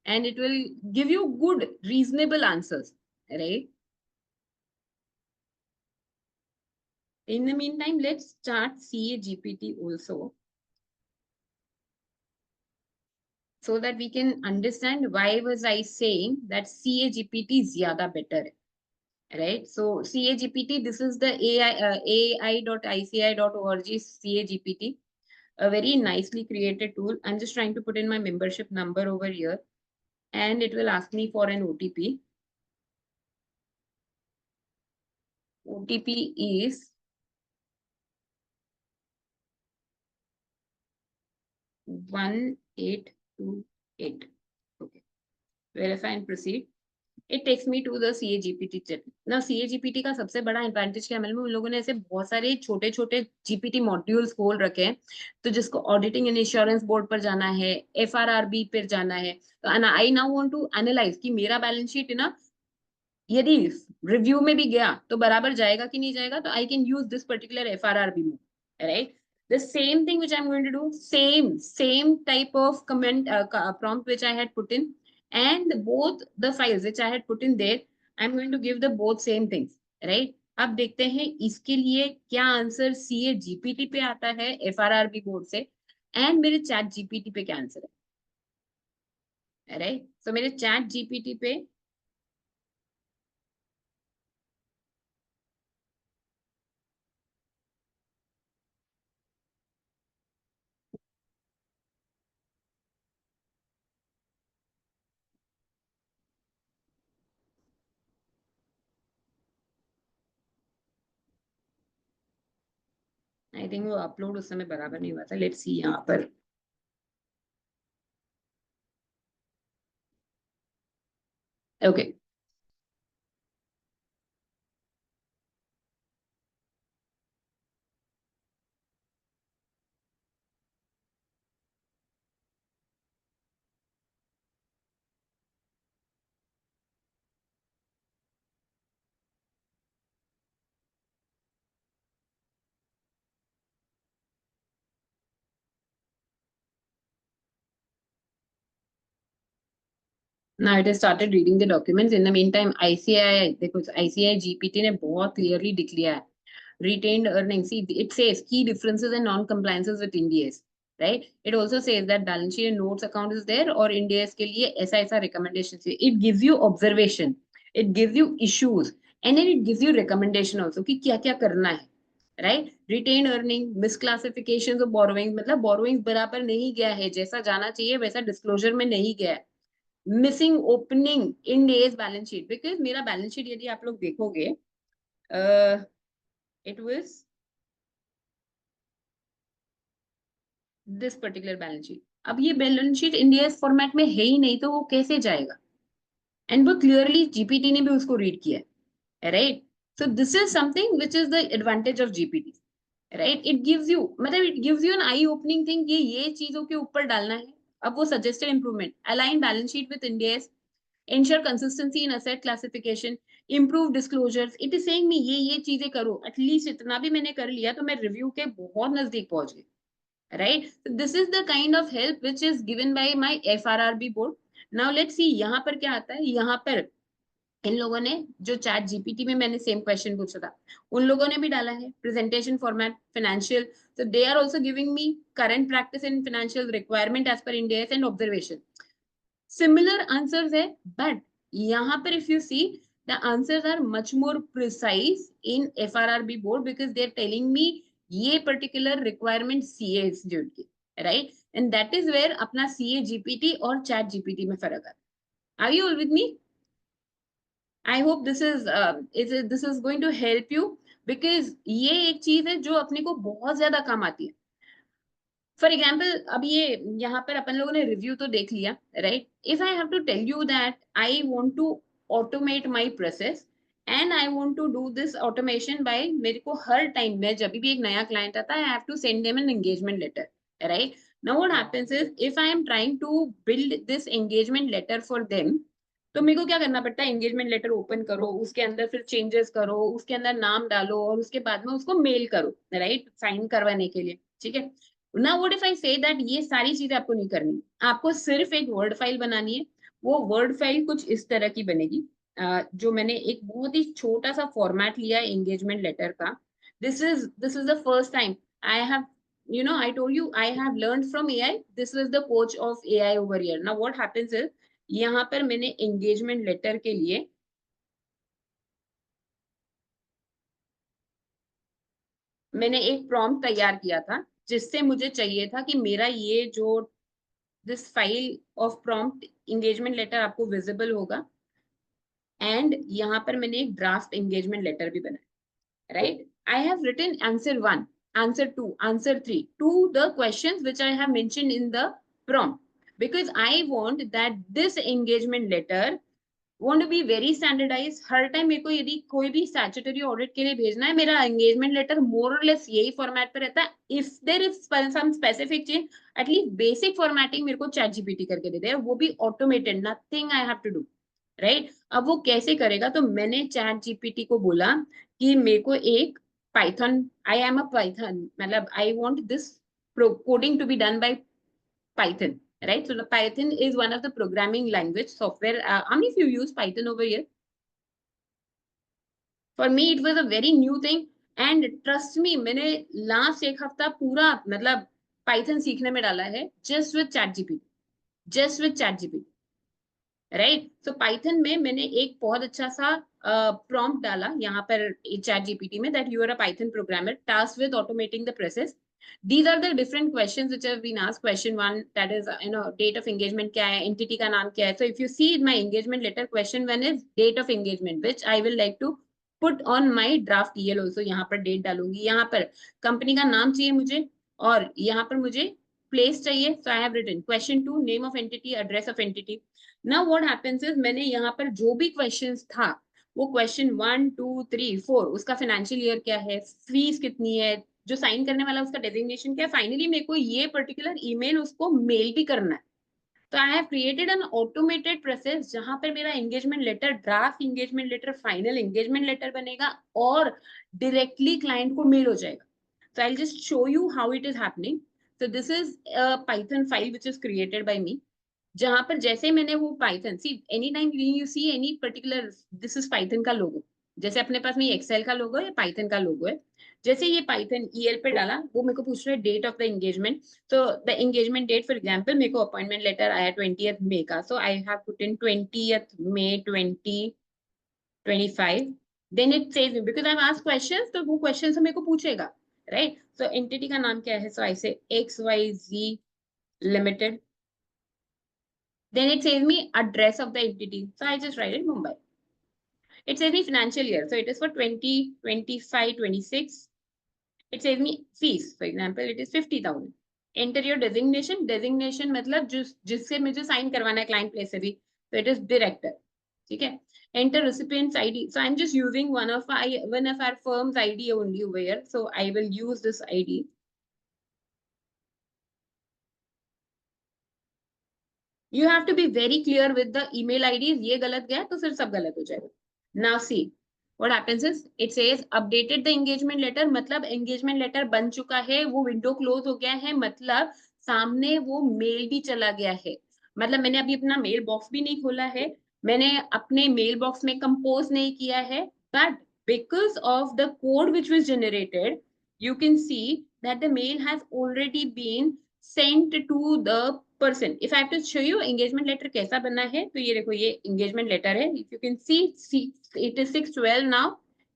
and it will give you good reasonable answers, right? In the meantime, let's start CA GPT also, so that we can understand why was I saying that CA GPT is zyada better है. Right, so CAGPT, this is the ai.ici.org CAGPT, a very nicely created tool. I'm just trying to put in my membership number over here, and it will ask me for an OTP. OTP is 1828. Okay, verify and proceed. It takes me to the CAGPT chat. Now CAGPT का सबसे बड़ा advantage क्या मालूम है? उन लोगों ने ऐसे बहुत सारे छोटे छोटे जीपीटी मॉड्यूल्स खोल रखे हैं, तो जिसको ऑडिटिंग एंड इंश्योरेंस बोर्ड पर जाना है, FRRB पर जाना है, तो I now want to analyse कि मेरा बैलेंस शीट ना यदि रिव्यू में भी गया तो बराबर जाएगा कि नहीं जाएगा, तो आई can use this particular FRRB mode, right? The same thing which I'm going to do, same type of comment prompt which I had put in, and both the files which I had put in there, I'm going to give the both same things, right? अब देखते हैं इसके लिए क्या answer CA GPT पे आता है FRRB board से, एंड मेरे चैट GPT पे क्या आंसर है, राइट? सो मेरे चैट GPT पे आई थिंक वो अपलोड उस समय बराबर नहीं हुआ था, लेट्स सी यहाँ पर। Okay, now it has started reading the documents. In the meantime, देखो ICAI GPT ने बहुत clearly declare है retained earnings. See, it says key differences and non-compliances with Ind AS, right? It also says that balance sheet and notes account is there, और Ind AS के लिए ऐसा recommendations है. It gives you observation, it gives you issues, and then it gives you recommendation also कि क्या क्या करना है, right? Retained earning, misclassifications of borrowing, मतलब borrowings बराबर नहीं गया है, जैसा जाना चाहिए वैसा disclosure में नहीं गया है. Missing opening in days balance sheet, because मेरा बैलेंस शीट यदि आप लोग देखोगे, it was this particular balance sheet. अब ये बैलेंस शीट इंडिया फॉर्मेट में है ही नहीं, तो वो कैसे जाएगा? एंड वो क्लियरली जीपीटी ने भी उसको रीड किया है, right? So this is something which is the advantage of GPT, right? It gives you, मतलब it gives you an eye opening thing, ये चीजों के ऊपर डालना है। अब वो suggested improvement, align balance sheet with India, ensure consistency in asset classification, improve disclosures. It is saying me ये चीजें करो, एटलीस्ट इतना भी मैंने कर लिया तो मैं रिव्यू के बहुत नजदीक पहुंच गई, right? This is the kind of help which is given by my FRRB board. Now let's see यहाँ पर क्या आता है। यहाँ पर इन लोगों ने जो चैट जीपीटी में मैंने सेम क्वेश्चन पूछा था, उन लोगों ने भी डाला है presentation format financial. so they are also giving me current practice in financial requirement as per Ind AS and observation. Similar answers है, but यहाँ पर if you see the answers are much more precise in FRRB board because they are telling me ये particular requirement CA institute की, right? And that is where अपना CA GPT और chat GPT में फर्क आता है। Are you all with me? I hope this is going to help you because ये एक चीज है जो अपने को बहुत ज्यादा काम आती है। फॉर एग्जाम्पल अब ये यहाँ पर अपन लोगों ने रिव्यू तो देख लिया, right? If I have to tell you that I want to automate my process and I want to do this automation by, मेरे को हर टाइम में जब भी एक नया क्लाइंट आता है I have to send them an engagement letter, right? Now what happens is if I am trying to build this engagement letter for them, तो मेरे को क्या करना पड़ता है? एंगेजमेंट लेटर ओपन करो, उसके अंदर फिर चेंजेस करो, उसके अंदर नाम डालो और उसके बाद में उसको मेल करो, राइट? साइन करवाने के लिए, ठीक है? ना what if I say that ये सारी चीजें आपको नहीं करनी, आपको सिर्फ एक वर्ड फाइल बनानी है। वो वर्ड फाइल कुछ इस तरह की बनेगी, जो मैंने एक बहुत ही छोटा सा फॉर्मेट लिया है एंगेजमेंट लेटर का। This is the first time I have, you know, I told you I have learned from AI. This was the coach of AI over here. Now what happens is यहाँ पर मैंने engagement letter के लिए मैंने एक prompt तैयार किया था जिससे मुझे चाहिए था कि मेरा ये जो this file of prompt engagement letter आपको विजिबल होगा। एंड यहाँ पर मैंने एक ड्राफ्ट एंगेजमेंट लेटर भी बनाया, right? I have written answer 1, answer 2, answer 3 to the questions which I have mentioned in the prompt because I want that this engagement letter want to be very standardized. Her time मेरे को यदि कोई भी statutory audit के लिए भेजना है, मेरा एंगेजमेंट लेटर मोर और लेस यही फॉर्मेट पे रहता है। If there is some specific change, at least basic formatting मेरे को चैट जीपीटी करके दे दे, वो भी automated, nothing I have to do, right? अब वो कैसे करेगा? तो मैंने चैट जीपीटी को बोला कि मेरे को एक Python, I am a Python, मतलब I want this coding to be done by Python, right? So the Python is one of the programming language software. How many of you use Python over here? For me, it was a very new thing, and trust me, मैंने last एक हफ्ता पूरा मतलब Python सीखने में डाला है just with ChatGPT, right? So Python में मैंने एक बहुत अच्छा सा prompt डाला यहाँ पर ChatGPT में that you are a Python programmer tasked with automating the process. These are the different questions which have been asked. Question 1, that is, date of engagement क्या है, entity का नाम क्या है. So if you see my engagement letter, question 1 is date of engagement, which I will like to put on my draft EL also. यहाँ पर date डालूंगी, यहाँ पर company का नाम चाहिए मुझे, और यहाँ पर मुझे place चाहिए. So I have written question 2, name of entity, address of entity. Now what happens is मैंने यहाँ पर जो भी questions था, वो question 1, 2, 3, 4, उसका financial year क्या है, फीस कितनी है, जो साइन करने वाला उसका डेजिग्नेशन क्या है, फाइनली मेरे को ये पर्टिकुलर ईमेल उसको मेल भी करना है. तो I have created an automated process जहां पर मेरा engagement letter, draft engagement letter, final engagement letter बनेगा और डायरेक्टली क्लाइंट को मेल हो जाएगा. So I'll just show you how it is happening. So this is a Python file which is created by me. जहां पर जैसे मैंने वो Python, see any time you see any particular, this is Python का लोगो, जैसे अपने पास में एक्सेल का लोगो है, पाइथन का लोगो है. जैसे ये पाइथन ईएल पे डाला, वो मेरे को पूछ रहा है डेट ऑफ द एंगेजमेंट. तो the engagement date, for example मेरे को अपॉइंटमेंट लेटर आया 20th मई का, so I have put in 20th May 2025. Then it says because I have asked questions, तो वो क्वेश्चन से मेरे को पूछेगा, राइट? सो एंटिटी का नाम क्या है, सो आई से XYZ Limited. Then it says me address of the entity. So I just write it Mumbai. It says me financial year. So it is for 2025, 26. It says me fees. For example, it is 50,000. Enter your designation, designation मतलब जिससे मुझे sign करवाना है client place से भी, तो it is director, ठीक है। Enter recipient's ID. So I'm just using one of our firm's ID only over here. So I will use this ID. You have to be very clear with the email IDs. ये गलत गया तो फिर सब गलत हो जाएगा. Now see, what happens is it says updated the engagement letter. मतलब engagement letter बन चुका है, वो विंडो क्लोज हो गया है, मतलब सामने वो मेल भी चला गया है. मतलब मैंने अभी अपना मेल बॉक्स भी नहीं खोला है, मैंने अपने मेल बॉक्स में कंपोज नहीं किया है, but because of the code which was generated, you can see that the mail has already been sent to the person. If I have to show you engagement letter कैसा बना है, तो ये देखो, ये engagement letter है. If you can see it is 6/12 now.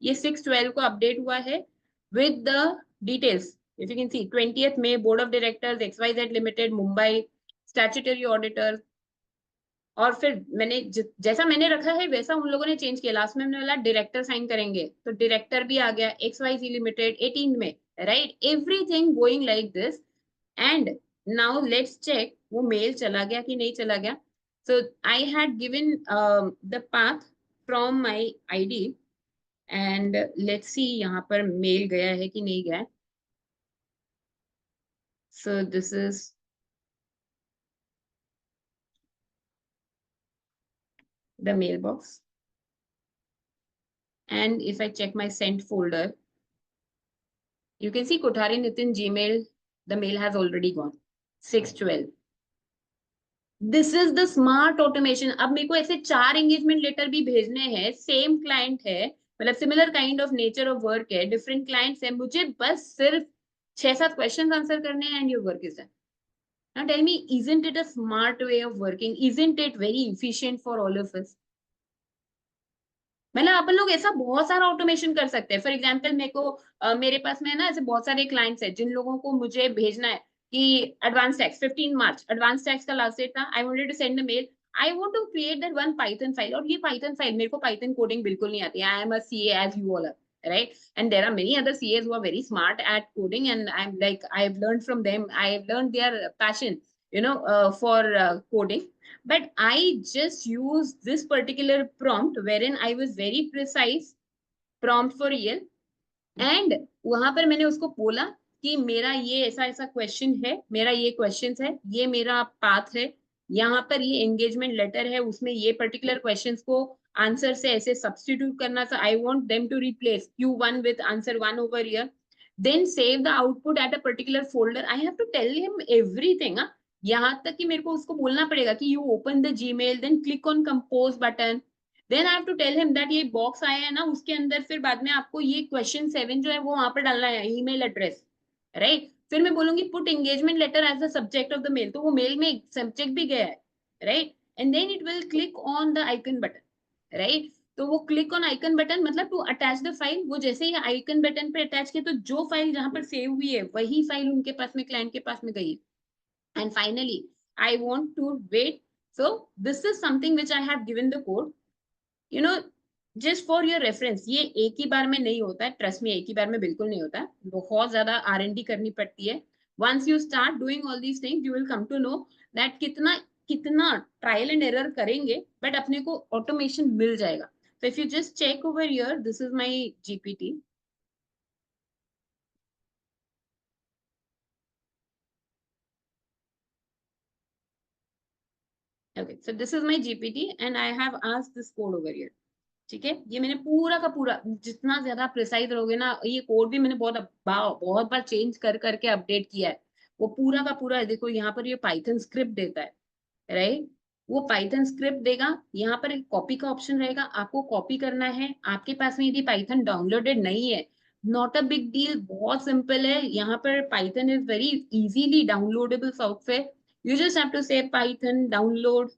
ये 6/12 को अपडेट हुआ है with the details. If you can see 20th May, Board of Directors XYZ Limited Mumbai, statutory auditors. और फिर मैंने जैसा मैंने रखा है वैसा उन लोगों ने चेंज किया. लास्ट में मैंने बोला डायरेक्टर साइन करेंगे, तो डायरेक्टर भी आ गया XYZ Limited 18 में, right. Everything going like this. And now let's check वो मेल चला गया कि नहीं चला गया. So I had given the path from my ID and let's see यहाँ पर मेल गया है कि नहीं गया. So this is the mailbox, and if I check my sent folder, you can see Kothari Nitin Gmail, the mail has already gone 6/12. This is the smart automation. अब मेरे को ऐसे 4 engagement letter भी भेजने हैं, सेम क्लाइंट है, मतलब similar kind of nature of work है, डिफरेंट क्लाइंट्स है, मुझे बस सिर्फ 6-7 क्वेश्चन आंसर करने हैं and your work is done. Now tell me, isn't it a smart way of working? Isn't it very efficient for all of us? मतलब अपन लोग ऐसा बहुत सारा ऑटोमेशन कर सकते हैं. फॉर एग्जाम्पल मेरे को मेरे पास में ना ऐसे बहुत सारे क्लाइंट्स हैं जिन लोगों को मुझे भेजना है कि एडवांस टैक्स 15 मार्च एडवांस टैक्स का लास्ट डेट था. I wanted to send a mail. I want to create that one Python file. और ये पाइथन फाइल, मेरे को पाइथन कोडिंग बिल्कुल नहीं आती. I am a CA as you all are, right? And there are many other CAs who are very smart at coding, and I'm like, I've learned from them. I've learned their passion, for coding. But I just used this particular prompt wherein I was very precise, prompt for real, and वहां पर मैंने उसको बोला कि मेरा ये ऐसा ऐसा क्वेश्चन है, मेरा ये क्वेश्चन है, ये मेरा पाथ है, यहाँ पर ये एंगेजमेंट लेटर है, उसमें ये पर्टिकुलर क्वेश्चंस को आंसर से ऐसे सब्स्टिट्यूट करना था. I want them to replace Q1 with answer 1 over here. Then save the output at a particular folder. I have to tell him everything. यहाँ तक कि मेरे को उसको बोलना पड़ेगा कि you open the Gmail, then click on compose button. Then I have to tell him that ये बॉक्स आया है ना, उसके अंदर फिर बाद में आपको ये क्वेश्चन 7 जो है वो वहां पर डालना है, ईमेल एड्रेस, राइट. फिर मैं बोलूंगी put engagement letter as the subject of the mail, तो वो मेल में एक सब्जेक्ट भी गया है, right. And then it will click on the icon button, right. तो वो क्लिक ऑन आइकन बटन मतलब टू अटैच द फाइल. वो जैसे ही आइकन बटन पे अटैच किया तो जो फाइल जहां पर सेव हुई है वही फाइल उनके पास में, क्लाइंट के पास में गई. And finally I want to wait. So this is something which I have given the code, just for your reference. ये एक ही बार में नहीं होता है, ट्रस्ट में, एक ही बार में बिल्कुल नहीं होता है, बहुत ज्यादा R&D करनी पड़ती है. Once you start doing all these things you will come to know that कितना ट्रायल एंड एरर करेंगे बट अपने को ऑटोमेशन मिल जाएगा. So if you just check over here, this is my GPT. Okay, so this is my GPT and I have asked this code over here. ठीक है, ये मैंने पूरा का पूरा, जितना ज्यादा प्रिसाइज रहोगे ना, ये कोड भी मैंने बहुत बार चेंज कर करके अपडेट किया है. वो पूरा का पूरा देखो, यहाँ पर ये पाइथन स्क्रिप्ट देता है, राइट. वो पाइथन स्क्रिप्ट देगा, यहाँ पर एक कॉपी का ऑप्शन रहेगा, आपको कॉपी करना है. आपके पास में यदि पाइथन डाउनलोडेड नहीं है, नॉट अ बिग डील, बहुत सिंपल है. यहाँ पर Python is very easily downloadable software. You just have to say Python download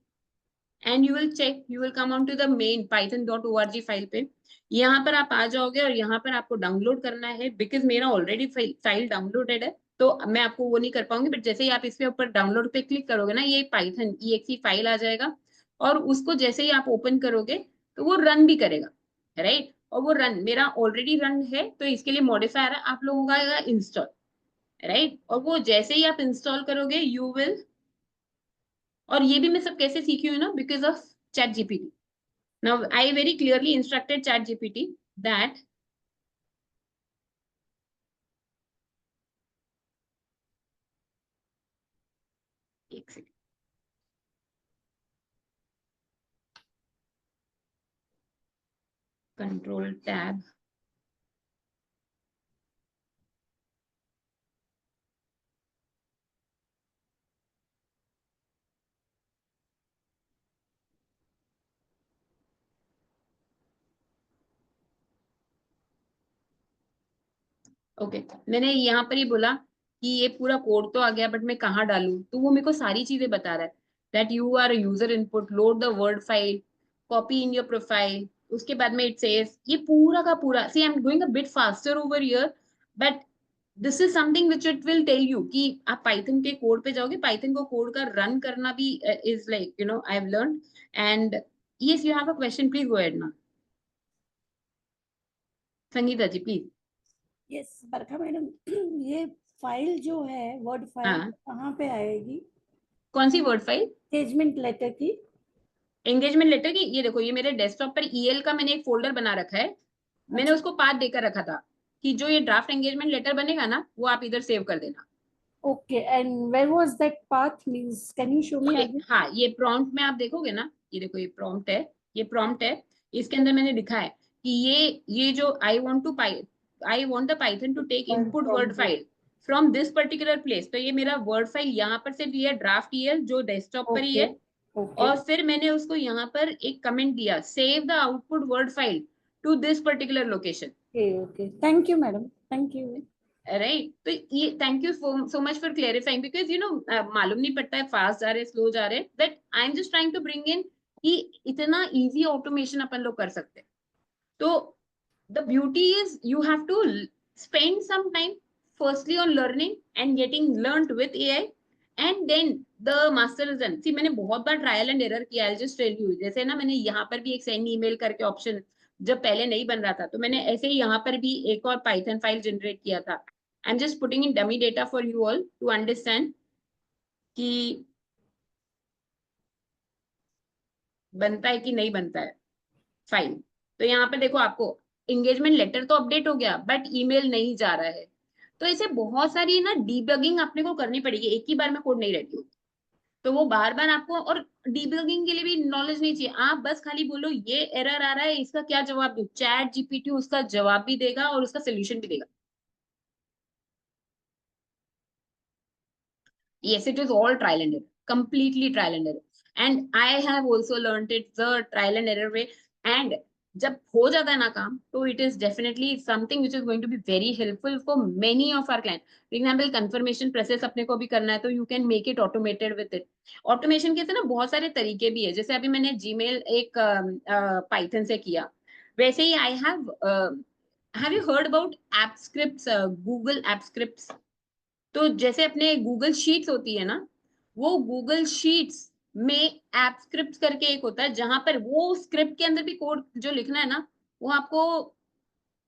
and you will check, you will come on to the main python.org file पे. यहाँ पर आप आ जाओगे और यहाँ पर आपको डाउनलोड करना है. बिकॉज मेरा ऑलरेडी फाइल डाउनलोडेड है तो मैं आपको वो नहीं कर पाऊंगी, बट जैसे ही आप इसके ऊपर डाउनलोड पे क्लिक करोगे ना, ये पाइथन exe फाइल आ जाएगा और उसको जैसे ही आप ओपन करोगे तो वो रन भी करेगा, राइट. और वो रन मेरा ऑलरेडी रन है, तो इसके लिए मॉडिफायर आप लोगों का इंस्टॉल, राइट, और वो जैसे ही आप इंस्टॉल करोगे यू विल, और ये भी मैं सब कैसे सीखी हूँ ना, because of chat GPT. Now I very clearly instructed chat GPT that एक सेकेंड, कंट्रोल टैब, ओके. मैंने यहाँ पर ही बोला कि ये पूरा कोड तो आ गया, बट मैं कहाँ डालूं, तो वो मेरे को सारी चीजें बता रहा है. That you are user input, load the Word file, copy in your profile. उसके बाद में इट सेज, ये पूरा का पूरा, see I am going a bit faster over here, but this is something which it will tell you कि आप Python के कोड पे जाओगे, पाइथन को कोड का रन करना भी is like, you know, I have learn. And yes, you have a question, please go ahead ना, संगीता जी प्लीज. यस बरखा मैडम, ये फाइल जो है वर्ड फाइल हाँ, कहाँ पे आएगी? कौन सी वर्ड फाइल? एंगेजमेंट लेटर की. एंगेजमेंट लेटर की, ये देखो, ये मेरे डेस्कटॉप पर ईएल का मैंने एक फोल्डर बना रखा है. मैंने अच्छा. उसको पाथ देकर रखा था कि जो ये ड्राफ्ट एंगेजमेंट लेटर बनेगा ना, वो आप इधर सेव कर देना. Okay, and where was that path? Means can you show me ये, अगेन? हाँ, ये प्रॉम्प्ट में आप देखोगे ना, ये देखो, ये प्रॉम्प्ट है, ये प्रॉम्प्ट है. इसके अंदर मैंने लिखा है कि ये जो I want the Python to take input word file from this particular place. तो ये मेरा वर्ड फाइल यहाँ पर से भी है, ड्राफ्ट ईएल जो डेस्कटॉप पर ही ओके. है. ओके. और फिर मैंने उसको यहाँ पर एक कमेंट दिया, save the output word file to this particular location. Okay, thank you madam, thank you. Right, तो ये thank you so much for clarifying, because you know मालूम नहीं पड़ता है फास्ट जा रहे स्लो जा रहे, that I am just trying to bring in कि इतना इजी ऑटोमेशन अपन लोग कर सकते हैं. तो the beauty is you have to spend some time firstly on learning and getting learned with AI, and then the master is done. See, मैंने बहुत बार trial and error किया, I'll just tell you. जैसे ना, मैंने यहाँ पर भी एक सेंड ईमेल करके ऑप्शन जब पहले नहीं बन रहा था, तो मैंने ऐसे ही यहाँ पर भी एक और पाइथन फाइल जनरेट किया था. I am just putting in dummy data for you all to understand कि बनता है कि नहीं बनता है फाइल. तो यहाँ पर देखो, आपको एंगेजमेंट लेटर तो अपडेट हो गया, बट ईमेल नहीं जा रहा है. तो ऐसे बहुत सारी ना डीबगिंग अपने को करनी पड़ेगी, एक ही बार में कोड नहीं रेडी होगी. तो वो बार बार आपको, और डीबगिंग के लिए भी नॉलेज नहीं चाहिए. आप बस खाली बोलो ये एरर आ रहा है, इसका क्या जवाब दूं, चैट जीपीटी उसका जवाब भी देगा और उसका सोल्यूशन भी देगा. Yes, it is all trial and error, completely trial and error. And I have also learned it the trial and error way. And जब हो जाता है ना काम, तो it is definitely something which is going to be very helpful for many of our clients. For example, confirmation process अपने को भी करना है, तो you can make it automated with it. Automation के ना बहुत सारे तरीके भी है. जैसे अभी मैंने Gmail एक Python से किया, वैसे ही I have you heard about app scripts, Google app scripts? तो जैसे अपने गूगल शीट्स होती है ना, वो गूगल शीट्स में एप स्क्रिप्ट करके एक होता है, जहां पर वो स्क्रिप्ट के अंदर भी कोड जो लिखना है ना, वो आपको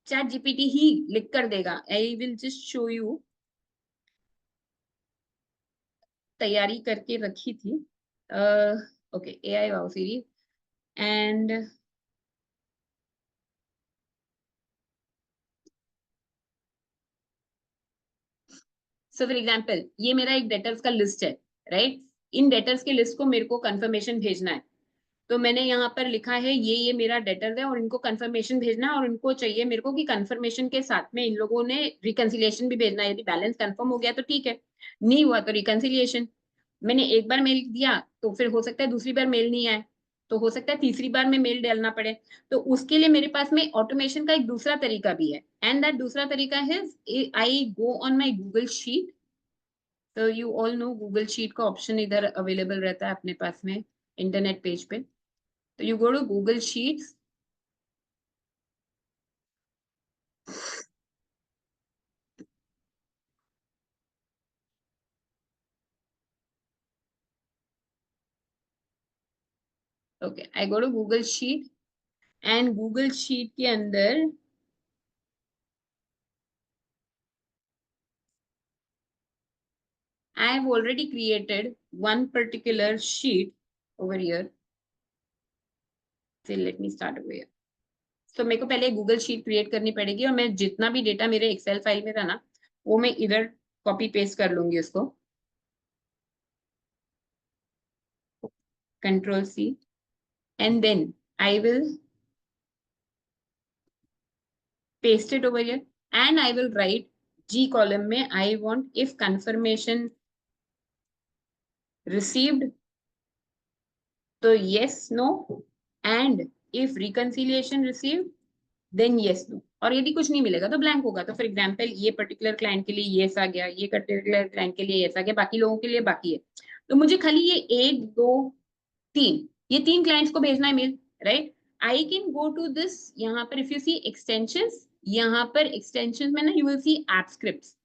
चैट जीपीटी ही लिख कर देगा. आई विल जस्ट शो यू, तैयारी करके रखी थी. Okay, AI wow series. And so for example, ये मेरा एक डेटर्स का लिस्ट है, राइट. इन डेटर्स के लिस्ट को मेरे को कंफर्मेशन भेजना है. तो मैंने यहाँ पर लिखा है ये मेरा डेटर है और इनको कंफर्मेशन भेजना है, और इनको चाहिए मेरे को कि कंफर्मेशन के साथ में इन लोगों ने रिकंसिलिएशन भी भेजना है. यदि बैलेंस कंफर्म हो गया तो ठीक है, नहीं हुआ तो रिकंसिलिएशन. मैंने एक बार मेल दिया, तो फिर हो सकता है दूसरी बार मेल नहीं आए, तो हो सकता है तीसरी बार में मेल डालना पड़े. तो उसके लिए मेरे पास में ऑटोमेशन का एक दूसरा तरीका भी है. एंड दैट दूसरा तरीका है, I go on my Google sheet. तो you all know Google sheet का ऑप्शन इधर अवेलेबल रहता है अपने पास में इंटरनेट पेज पे. So you go to Google Sheets. Okay, I go to Google Sheet, and Google Sheet के अंदर I have already created one particular sheet over here. So let me start over here. So मेरे को पहले Google sheet create करनी पड़ेगी और मैं जितना भी डेटा मेरे एक्सेल फाइल में था ना वो मैं इधर कॉपी पेस्ट कर लूंगी उसको. Control C, and then I will paste it over here and I will write G column में I want if confirmation received तो yes no, and if reconciliation received then yes no, और यदि कुछ नहीं मिलेगा तो ब्लैंक होगा. तो फॉर एग्जाम्पल ये पर्टिकुलर क्लाइंट के लिए येस आ गया, ये पर्टिकुलर क्लाइंट के लिए येस आ गया, बाकी लोगों के लिए बाकी है. तो मुझे खाली ये 1 2 3 ये 3 क्लाइंट्स को भेजना है mail, right. I can go to this, यहाँ पर इफ यू सी एक्सटेंशंस, यहाँ पर एक्सटेंशन में ना you will see app scripts.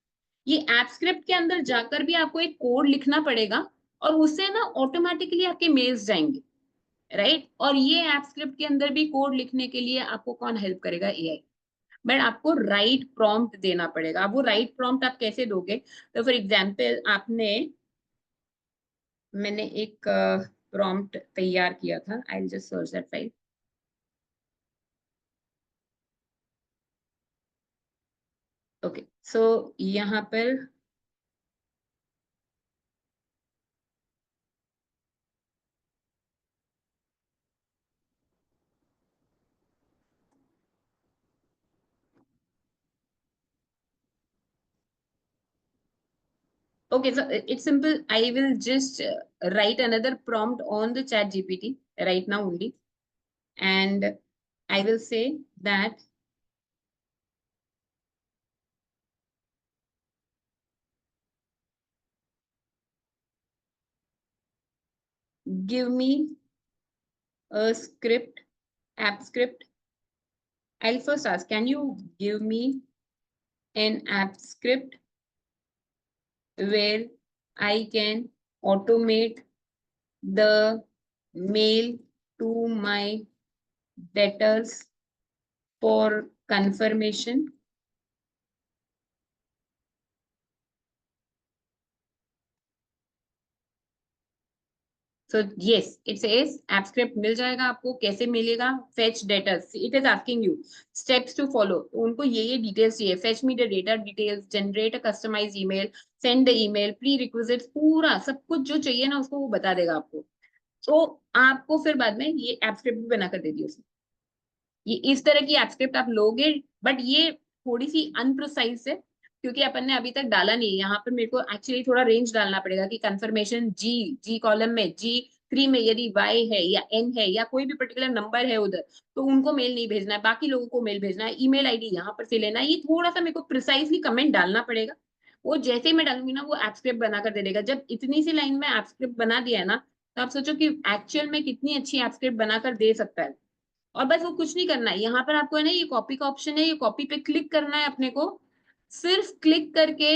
ये ऐप स्क्रिप्ट के अंदर जाकर भी आपको एक कोड लिखना पड़ेगा और उससे ना ऑटोमेटिकली आपके मेल्स जाएंगे, राइट. और ये ऐप स्क्रिप्ट के अंदर भी कोड लिखने के लिए आपको कौन हेल्प करेगा? एआई. बट आपको राइट प्रॉम्प्ट देना पड़ेगा. अब वो राइट प्रॉम्प्ट आप कैसे दोगे? तो फॉर एग्जाम्पल मैंने एक प्रॉम्प्ट तैयार किया था. I will just search that file. Okay, so यहाँ पर okay, so it's simple. I will just write another prompt on the chat GPT right now only, and I will say that give me a script, app script. I'll first ask, can you give me an app script where I can automate the mail to my debtors for confirmation? So yes, it says app script मिल जाएगा आपको. कैसे मिलेगा? Fetch data. It is asking you steps to follow. तो उनको ये details चाहिए. Fetch me the data details, generate a customized email, send the email, prerequisites, पूरा सब कुछ जो चाहिए ना उसको वो बता देगा आपको. तो आपको फिर बाद में ये ऐप स्क्रिप्ट भी बनाकर दे दी उसने. ये इस तरह की ऐप स्क्रिप्ट आप लोगे, बट ये थोड़ी सी अनप्रिसाइज है क्योंकि अपन ने अभी तक डाला नहीं. यहाँ पर मेरे को एक्चुअली थोड़ा रेंज डालना पड़ेगा कि कंफर्मेशन जी कॉलम में G3 में यदि Y है या N है या कोई भी पर्टिकुलर नंबर है उधर तो उनको मेल नहीं भेजना है, बाकी लोगों को मेल भेजना है. ईमेल आईडी यहाँ पर से लेना है. ये थोड़ा सा मेरे को प्रिसाइजली कमेंट डालना पड़ेगा. वो जैसे ही मैं डालूंगी ना वो ऐप स्क्रिप्ट बनाकर दे देगा. जब इतनी सी लाइन में ऐप स्क्रिप्ट बना दिया है ना तो आप सोचो कि एक्चुअल में कितनी अच्छी ऐप स्क्रिप्ट बनाकर दे सकता है. और बस वो कुछ नहीं करना है. यहाँ पर आपको है ना ये कॉपी का ऑप्शन है, ये कॉपी पे क्लिक करना है अपने को. सिर्फ क्लिक करके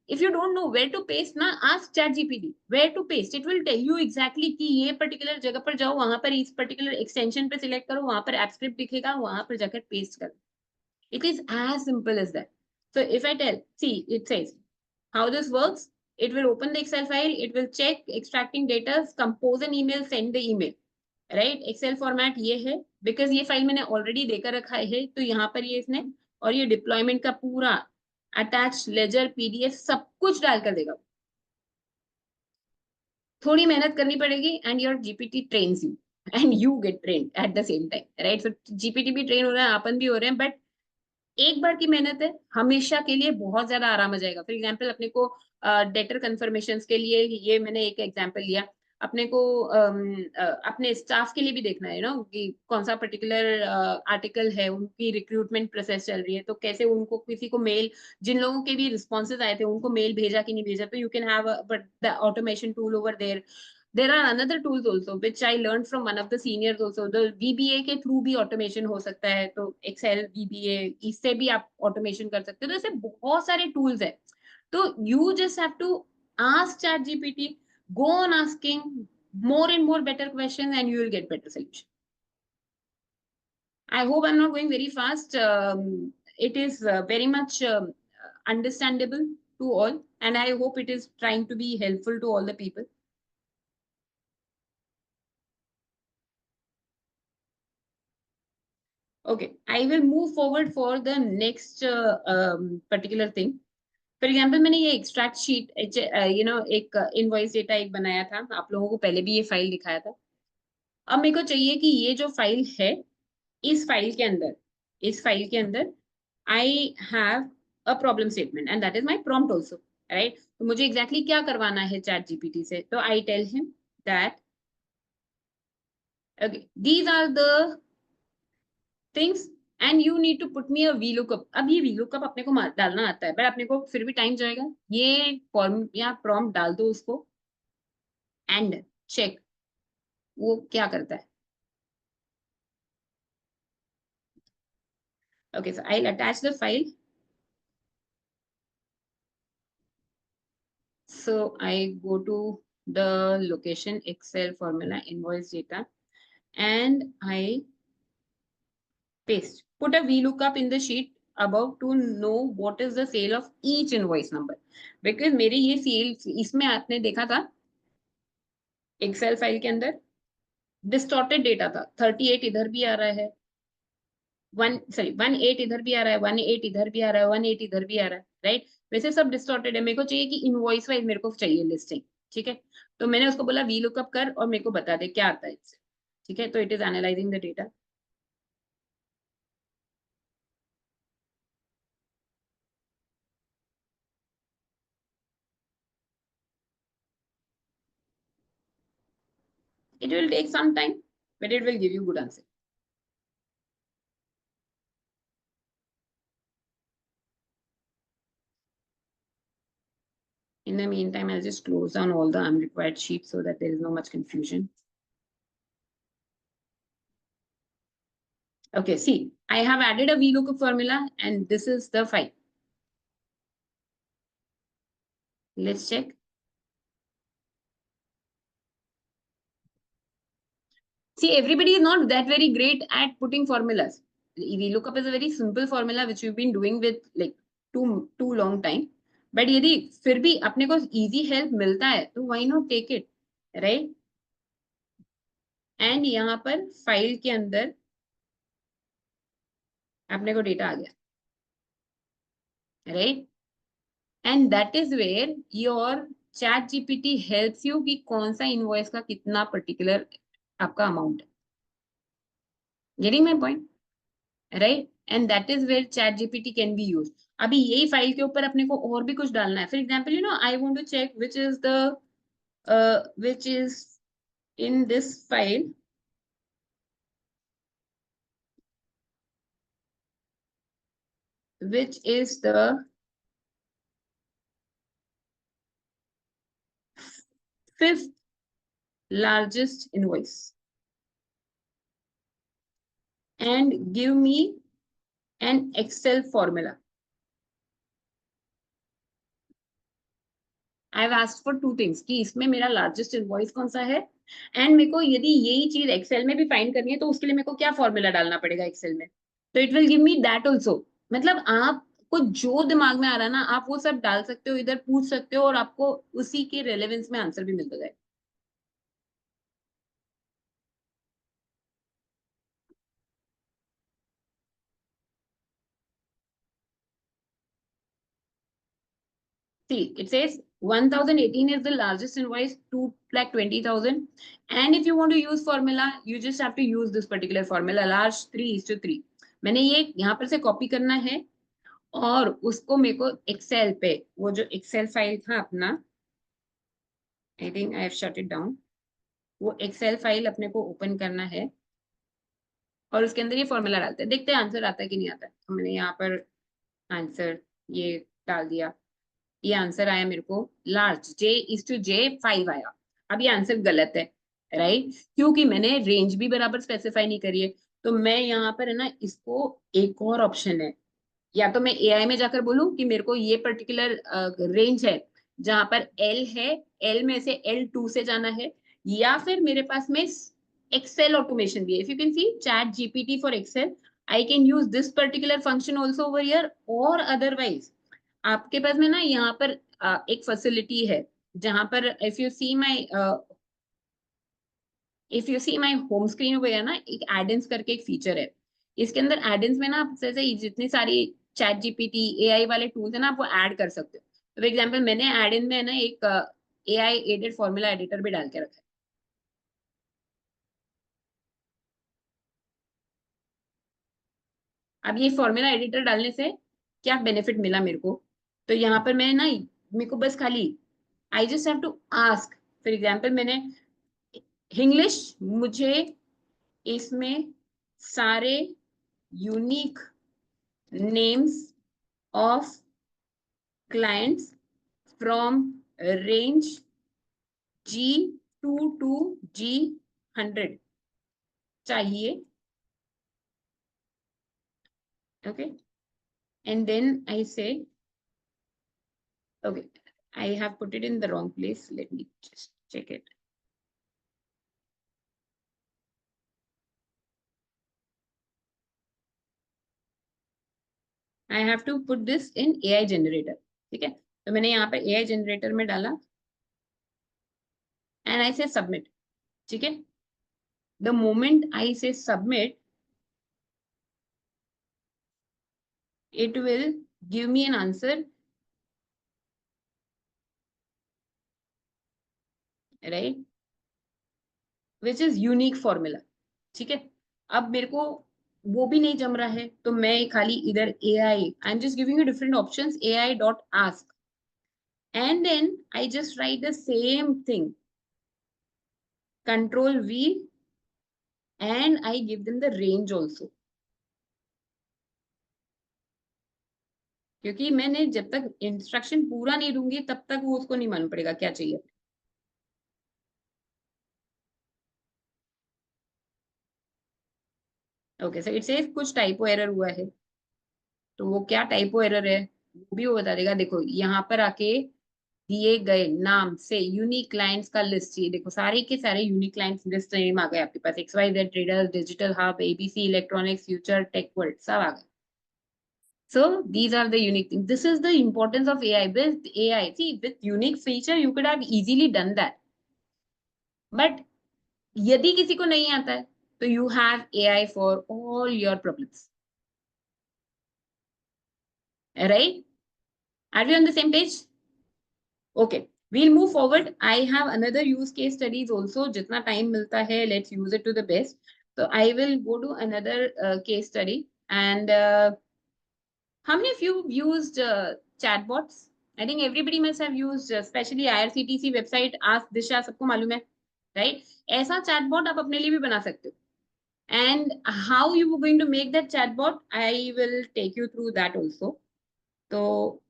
if you don't know where to paste ना, ask chat GPT where to paste. It will tell you exactly कि ये पर्टिकुलर जगह पर जाओ, वहां पर इस पर्टिकुलर एक्सटेंशन पे सिलेक्ट करो, वहां पर ऐप स्क्रिप्ट दिखेगा, वहां पर जाकर पेस्ट करो. It is as simple as that. So if I tell, see, it says how this works. It will open the Excel file, it will check extracting data, compose an email, send the email. Right. Excel format ये है because ये file मैंने already देकर रखा है. तो यहाँ पर ये इसने और ये डिप्लॉयमेंट का पूरा अटैच लेजर पीडीएफ सब कुछ डालकर देगा. थोड़ी मेहनत करनी पड़ेगी and your GPT trains you and you get train at the same time, right. So GPT भी ट्रेन हो रहा है, अपन भी हो रहे हैं, बट एक बार की मेहनत है, हमेशा के लिए बहुत ज्यादा आराम आ जाएगा. फॉर एग्जाम्पल अपने को डेटर कन्फर्मेशन के लिए ये मैंने एक एग्जाम्पल लिया. अपने को अपने स्टाफ के लिए भी देखना है नो कि कौन सा पर्टिकुलर आर्टिकल है, उनकी रिक्रूटमेंट प्रोसेस चल रही है तो कैसे उनको किसी को मेल, जिन लोगों के भी रिस्पॉन्सेज आए थे उनको मेल भेजा कि नहीं भेजा. तो you can have the automation tool over there. There are another tools also which I learned from one of the seniors also. The VBA के थ्रू भी ऑटोमेशन हो सकता है. तो Excel VBA इससे भी आप ऑटोमेशन कर सकते हो. तो ऐसे बहुत सारे टूल्स है. तो you just have to ask ChatGPT, go on asking more and more better questions and you will get better solution. I hope I'm not going very fast. It is very much understandable to all. and I hope it is trying to be helpful to all the people. Okay, I will move forward for the next particular thing. For example मैंने ये extract sheet एक invoice data एक बनाया था, आप लोगों को पहले भी ये फाइल दिखाया था. अब मेरे को चाहिए कि ये जो फाइल है, इस फाइल के अंदर I have a problem statement and that is my prompt also, right. तो मुझे एग्जैक्टली क्या करवाना है चैट जीपीटी से, तो I tell him that okay these are the things and you need to put me a VLOOKUP. अब ये VLOOKUP अपने को डालना आता है, बट अपने को फिर भी टाइम जाएगा. ये फॉर्म या प्रॉम्प्ट डाल दो उसको एंड चेक वो क्या करता है. Okay, so I'll attach the file. So I go to the location Excel formula invoice data and I paste. Put a VLOOKUP in the sheet above to know what is the sale of each invoice number. Because मेरे ये sales इसमें आपने देखा था Excel file के अंदर distorted data था. 38 इधर भी आ रहा है, 18 इधर भी आ रहा है, 18 इधर भी आ रहा है, 18 इधर भी आ रहा है, राइट. वैसे सब डिस्टॉर्टेड है. मेरे को चाहिए कि इनवॉइस वाइज मेरे को चाहिए लिस्टिंग, ठीक है. तो मैंने उसको बोला VLOOKUP कर और मेरे को बता दे क्या आता है इससे, ठीक है. तो it is analysing the data. It will take some time, but it will give you good answer. In the meantime, I'll just close down all the unrequired sheets so that there is no much confusion. Okay, see, I have added a VLOOKUP formula and this is the file. Let's check. See, everybody is not that very great at putting formulas. VLOOKUP is a very simple formula which we've been doing with like too long time. But यदि फिर भी अपने को easy help मिलता है तो why not take it, right? And यहाँ पर फाइल के अंदर अपने को डेटा आ गया, right? And that is where your chat GPT helps you कि कौन सा इनवॉइस का कितना पर्टिकुलर आपका अमाउंट है. Getting my point, right? And that is where chat GPT can be used. अभी यही फाइल के ऊपर अपने को और भी कुछ डालना है. For example, I want to check which is in this file. Which is the fifth largest invoice, and give me an Excel formula. I've asked for two things कि इसमें मेरा largest invoice कौन सा है, and मेरे को यदि यही चीज Excel में भी फाइंड करनी है तो उसके लिए मेरे को क्या फॉर्मूला डालना पड़ेगा Excel में. तो it will give me that also. मतलब आपको जो दिमाग में आ रहा है ना, आप वो सब डाल सकते हो, इधर पूछ सकते हो और आपको उसी के रेलेवेंस में आंसर भी मिलता जाए. See, it says 1018 is the largest invoice, 2,20,000. And if you want to use formula, you just have to use this particular formula, large 3:3. मैंने ये यहाँ पर से कॉपी करना है और उसको मेरे को एक्सेल पे, वो जो एक्सेल फाइल था अपना, I think I have shut it down, वो एक्सेल फाइल अपने को ओपन करना है और उसके अंदर ये फॉर्मूला डालते हैं. देखते हैं आंसर आता है कि नहीं आता है. तो मैंने यहाँ पर आंसर ये डाल दिया. ये आंसर आया मेरे को लार्ज J:J5 आया. अब ये आंसर गलत है, राइट? क्योंकि मैंने रेंज भी बराबर स्पेसिफाई नहीं करी है. तो मैं यहाँ पर है ना, इसको एक और ऑप्शन है, या तो मैं AI में जाकर बोलूं कि मेरे को ये पर्टिकुलर रेंज है जहां पर L है, L में से L2 से जाना है, या फिर मेरे पास में एक्सेल ऑटोमेशन भी है. If you can see chat GPT for Excel, I can use this particular function also over here, और अदरवाइज आपके पास में ना यहाँ पर एक फैसिलिटी है जहां पर if you see my home screen हो गया ना, एक एड-इन्स करके एक फीचर है। इसके अंदर एड-इन्स में ना आप जैसे जितनी सारी चैट जीपीटी एआई वाले टूल्स है ना, आप वो ऐड कर सकते हो। फॉर एग्जांपल मैंने एड-इन में ना एक एआई एडेड फॉर्मूला एडिटर भी डाल के रखा है। अब ये फॉर्मूला एडिटर डालने से क्या बेनिफिट मिला मेरे को, तो यहाँ पर मैं ना, मेरे को बस खाली I just have to ask. For example मैंने इंग्लिश, मुझे इसमें सारे unique names of clients from range G2 to G100 चाहिए, okay, and then I say, okay, I have put it in the wrong place, let me just check it. I have to put this in AI generator, ठीक है, तो मैंने यहाँ पे AI generator में डाला and I say submit, ठीक है। The moment I say submit, it will give me an answer, right, which is unique formula, ठीक है। अब मेरे को वो भी नहीं जम रहा है, तो मैं खाली इधर AI, I am just giving you different options, AI.ask, and then I just write the same thing, Control V, and I give them the range also, क्योंकि मैंने जब तक इंस्ट्रक्शन पूरा नहीं दूंगी तब तक वो उसको नहीं मालूम पड़ेगा क्या चाहिए। ओके, सो इट सेज कुछ टाइपो एरर हुआ है, तो वो क्या टाइपो एरर है वो भी वो बता देगा। देखो यहाँ पर आके दिए गए नाम से यूनिक क्लाइंट्स का लिस्ट चाहिए, देखो सारे के सारे यूनिक क्लाइंट्स लिस्ट नेम आ गए आपके पास, XYZ traders, digital hub, ABC electronics, future, tech world, सब आ गए। So these are the unique things. This is the importance of AI. With AI, see, with unique feature, you could have easily done that. But यदि किसी को नहीं आता है, तो you have AI for all your problems. Right? Are we on the same page? Okay, we'll move forward. I have another use case studies also. जितना time मिलता है, let's use it to the best. So I will go to another case study. And how many of you used chatbots? I think everybody must have used, especially IRCTC website, Ask Disha, सबको मालूम है, right? ऐसा chatbot आप अपने लिए भी बना सकते हो. And how you are going to make that chatbot, I will take you through that also. So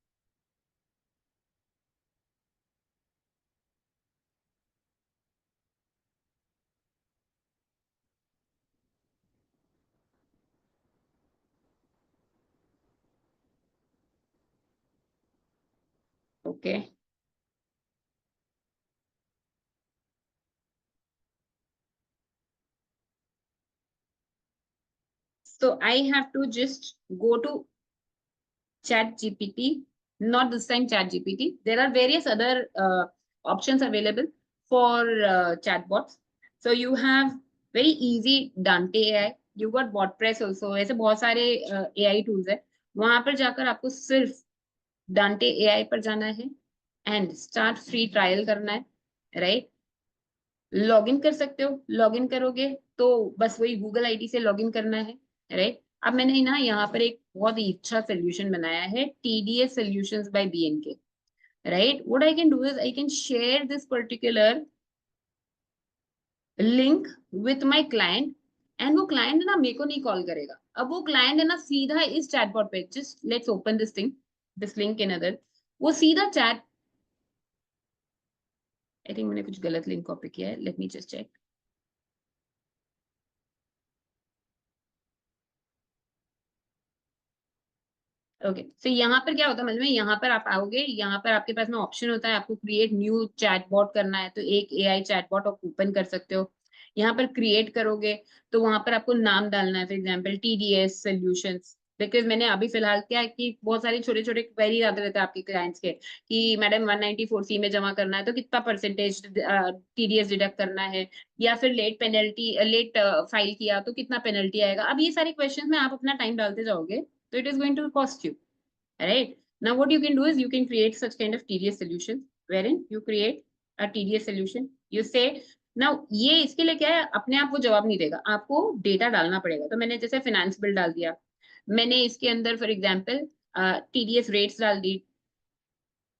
okay. So I have to just go to ChatGPT, not this time ChatGPT. There are various other options available for chatbots. So you have very easy Dante AI. You got BotPress also. ऐसे बहुत सारे AI tools है. वहां पर जाकर आपको सिर्फ Dante AI पर जाना है and start free trial करना है, right? लॉगिन कर सकते हो, लॉगिन करोगे तो बस वही गूगल आईडी से लॉगिन करना है, राइट। अब मैंने ना यहाँ पर एक बहुत ही अच्छा सोल्यूशन बनाया है, TDS Solutions by BNK, right. What I can do is I can share this particular link with my client, and वो क्लाइंट ना मेरे को नहीं कॉल करेगा। अब वो क्लाइंट है ना सीधा इस चैटबॉट पे, just let's open this thing, this link in other, वो सीधा चैट, आई थिंक मैंने कुछ गलत लिंक कॉपी किया है, let me just check. Okay, so यहाँ पर क्या होता है मतलब यहाँ पर आप आओगे, यहाँ पर आपके पास में ऑप्शन होता है आपको क्रिएट न्यू चैटबॉट करना है, तो एक AI चैटबॉट आप ओपन कर सकते हो। यहाँ पर क्रिएट करोगे तो वहां पर आपको नाम डालना है, for example TDS Solutions, because मैंने अभी फिलहाल क्या है कि बहुत सारे छोटे छोटे क्वेरी आते रहते हैं आपके क्लाइंट्स के कि मैडम 194C में जमा करना है तो कितना परसेंटेज TDS डिडक्ट करना है, या फिर लेट फाइल किया तो कितना पेनल्टी आएगा। अब ये सारे क्वेश्चन में आप अपना टाइम डालते जाओगे तो it is going to cost you, right. Now what you can do is you can create such kind of TDS solution wherein you create a TDS solution, you say now ये इसके लिए क्या है, अपने आप वो जवाब नहीं देगा, आपको डेटा डालना पड़ेगा। तो मैंने जैसे फाइनेंस बिल डाल दिया, मैंने इसके अंदर फॉर एग्जांपल TDS रेट्स डाल दी,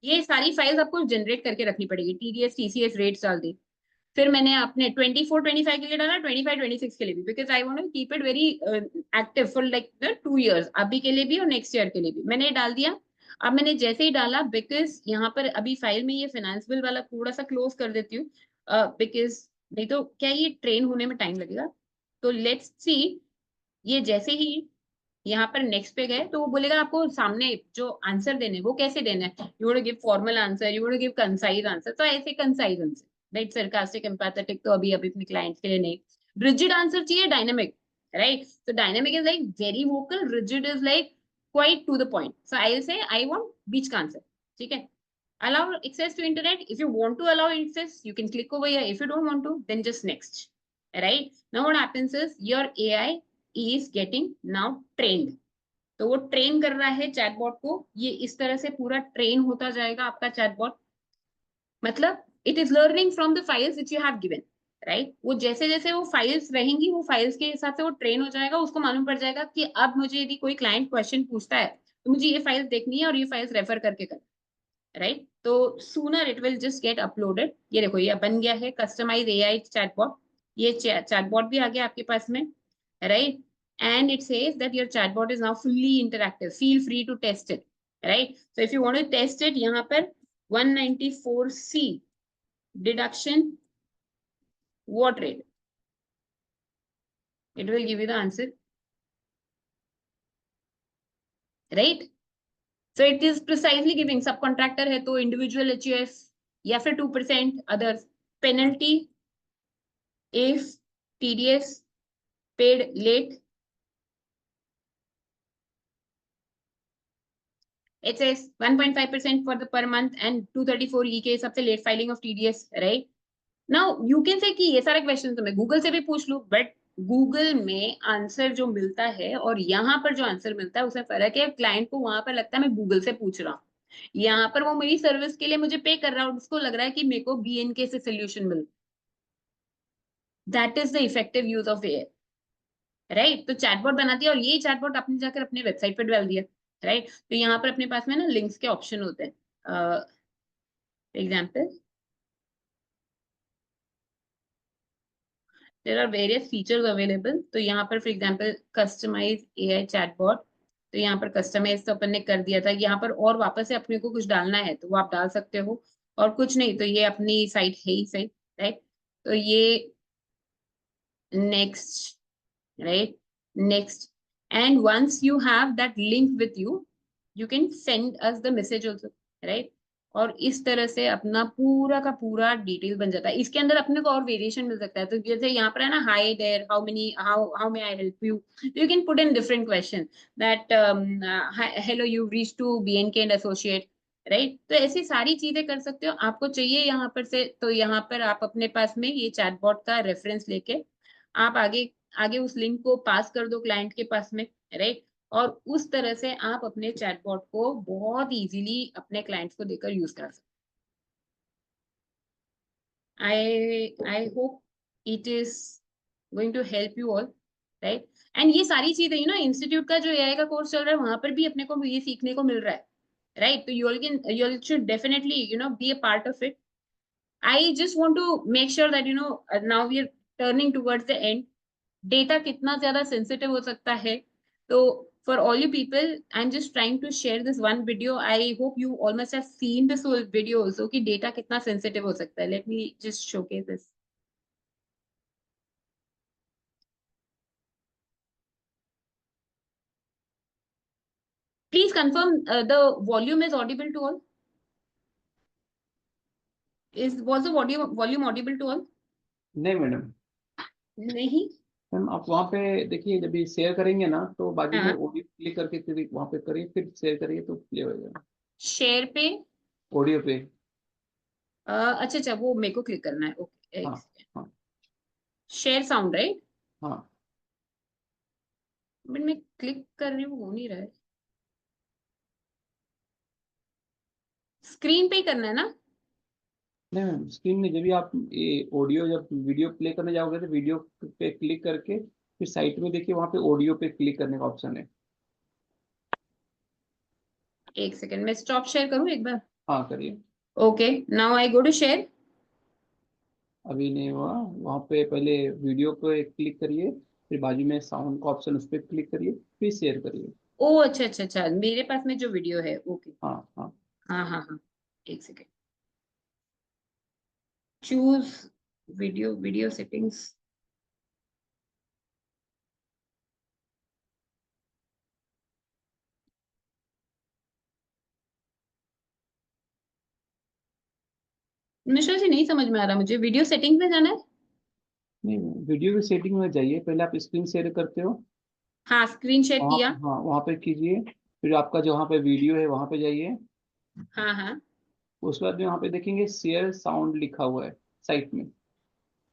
ये सारी फाइल्स आपको जनरेट करके रखनी पड़ेगी। TDS TCS रेट्स डाल दी, फिर मैंने अपने 24-25 के लिए डाला, 25-26 के लिए भी, because I want to keep it very active for like 2 years, अभी के लिए भी और नेक्स्ट ईयर के लिए भी मैंने डाल दिया। अब मैंने जैसे ही डाला, बिकॉज यहाँ पर अभी फाइल में ये फाइनेंस बिल वाला थोड़ा सा क्लोज कर देती हूँ, बिकॉज नहीं तो क्या ये ट्रेन होने में टाइम लगेगा। तो लेट्स सी, ये जैसे ही यहाँ पर नेक्स्ट पे गए तो वो बोलेगा आपको सामने जो आंसर देने वो कैसे देना है, you want to give formal answer, you want to give concise answer, तो ऐसे concise answer, right. Sarcastic empathetic तो अभी अपने क्लाइंट्स के लिए नहीं, रिजिड आंसर चाहिए, डायनामिक, राइट। तो dynamic is like very vocal, rigid is like quite to the point. So I will say I want बीच का आंसर, ठीक है। allow access to internet, if you want to allow access you can click over here, if you don't want to then just next, right। now what happens is your AI is getting now trained, तो वो train कर रहा है chatbot को, ये इस तरह से पूरा ट्रेन होता जाएगा आपका चैटबॉट, मतलब it is learning from the files which you have given, right. वो जैसे जैसे वो फाइल्स रहेंगी, वो फाइल्स के हिसाब से वो ट्रेन हो जाएगा, उसको मालूम पड़ जाएगा कि अब मुझे यदि कोई क्लाइंट क्वेश्चन पूछता है तो मुझे ये फाइल्स देखनी है और ये फाइल्स रेफर करके करना, राइट। तो sooner it will just get uploaded. ये देखो ये बन गया है कस्टमाइज AI चैटबॉट, ये चैटबॉट भी आ गया आपके पास में, right. and it says that your chatbot is now fully interactive, feel free to test it, right। so if you want to test it, यहाँ पर 194C deduction what rate, it will give you the answer, right। so it is precisely giving subcontractor है तो individual HUF या फिर 2% others, penalty if TDS paid late, it says 1.5% for the per month and 234 case सबसे late filing of TDS, right। now you can say कि ये सारे question तो मैं गूगल से भी पूछ लूं, बट गूगल में आंसर जो मिलता है और यहाँ पर जो आंसर मिलता है उसमें फर्क है। क्लाइंट को वहां पर लगता है मैं गूगल से पूछ रहा हूँ, यहाँ पर वो मेरी सर्विस के लिए मुझे पे कर रहा है और उसको लग रहा है कि मेरे को BNK से solution mill, that is the effective use of AI, right. तो चैटबॉट बना दिया और ये चैटबॉट आपने जाकर अपने वेबसाइट पर डाल दिया, राइट। तो यहाँ पर अपने पास में ना लिंक्स के ऑप्शन होते हैं, example there are various features available। तो यहाँ पर for example customize AI chatbot, तो यहाँ पर कस्टमाइज तो अपन ने कर दिया था, यहाँ पर और वापस से अपने को कुछ डालना है तो वो आप डाल सकते हो, और कुछ नहीं तो ये अपनी साइट है ही सही, राइट। तो ये next, right, next, and once you have that link with you you can send us the message also, right. और इस तरह से अपना पूरा का पूरा डिटेल बन जाता है। इसके अंदर अपने को और वेरिएशन मिल सकता है, तो जैसे यहाँ पर है ना hi there how may I help you, you can put in different question that hello you reach to BNK and associate, right. तो ऐसी सारी चीजें कर सकते हो। आपको चाहिए यहाँ पर से, तो यहाँ पर आप अपने पास में ये चैटबॉट का रेफरेंस लेके आप आगे आगे उस लिंक को पास कर दो क्लाइंट के पास में, राइट। और उस तरह से आप अपने चैटबॉट को बहुत इजीली अपने क्लाइंट्स को देकर यूज कर सकते। I hope it is going to help you all, right. And ये सारी चीजें इंस्टीट्यूट का जो AI का कोर्स चल रहा है वहां पर भी अपने को ये सीखने को मिल रहा है, राइट। तो you all should definitely be a part of it। I just want to make sure that now we are turning towards the end। Data कितना ज्यादा सेंसिटिव हो सकता है, तो for all you people I'm just trying to share this one video। I hope you all must have seen this whole video also कि data कितना sensitive हो सकता है। Let me just showcase this। Please confirm the volume is audible to all। Was the volume audible to all? नहीं madam. नहीं, ma'am आप वहाँ पे देखिए, जब ये शेयर करेंगे ना तो बाजू में हाँ। ऑडियो क्लिक करके फिर वहाँ पे करिए, फिर शेयर करिए तो प्ले हो जाएगा शेयर पे ऑडियो पे। अच्छा अच्छा, वो मेरे को क्लिक करना है। ओके, एक हाँ सेकेंड। हाँ शेयर साउंड राइट, हाँ। बट मैं क्लिक कर रही हूँ, हो नहीं रहा है। स्क्रीन पे ही करना है ना? नहीं मैम, स्क्रीन में जब भी आप ये ऑडियो, जब वीडियो प्ले करने जाओगे तो वीडियो पे क्लिक करके फिर साइट में देखिए, वहाँ पे ऑडियो पे क्लिक करने का ऑप्शन है। एक सेकेंड, मैं स्टॉप शेयर करूँ एक बार। हाँ करिए। Okay, now I go to share. अभी नहीं हुआ, वहाँ पे पहले वीडियो पे क्लिक करिए, फिर बाजू में साउंड का ऑप्शन, उस पर क्लिक करिए, फिर शेयर करिए। ओ अच्छा अच्छा अच्छा, मेरे पास में जो वीडियो है। ओके, हाँ हाँ। हाँ हाँ हाँ, एक second. Choose video, video settings. Mishra ji नहीं समझ में आ रहा मुझे, वीडियो सेटिंग में जाना है? नहीं, वीडियो की सेटिंग में जाइए, पहले आप स्क्रीन शेयर करते हो, हाँ, स्क्रीन शेयर वहाँ, किया। हाँ वहाँ पे कीजिए, फिर आपका जो वहाँ पे वीडियो है वहाँ पे जाइए। हाँ हाँ, उसके बाद में वहाँ पे देखेंगे शेयर साउंड लिखा हुआ है साइट में।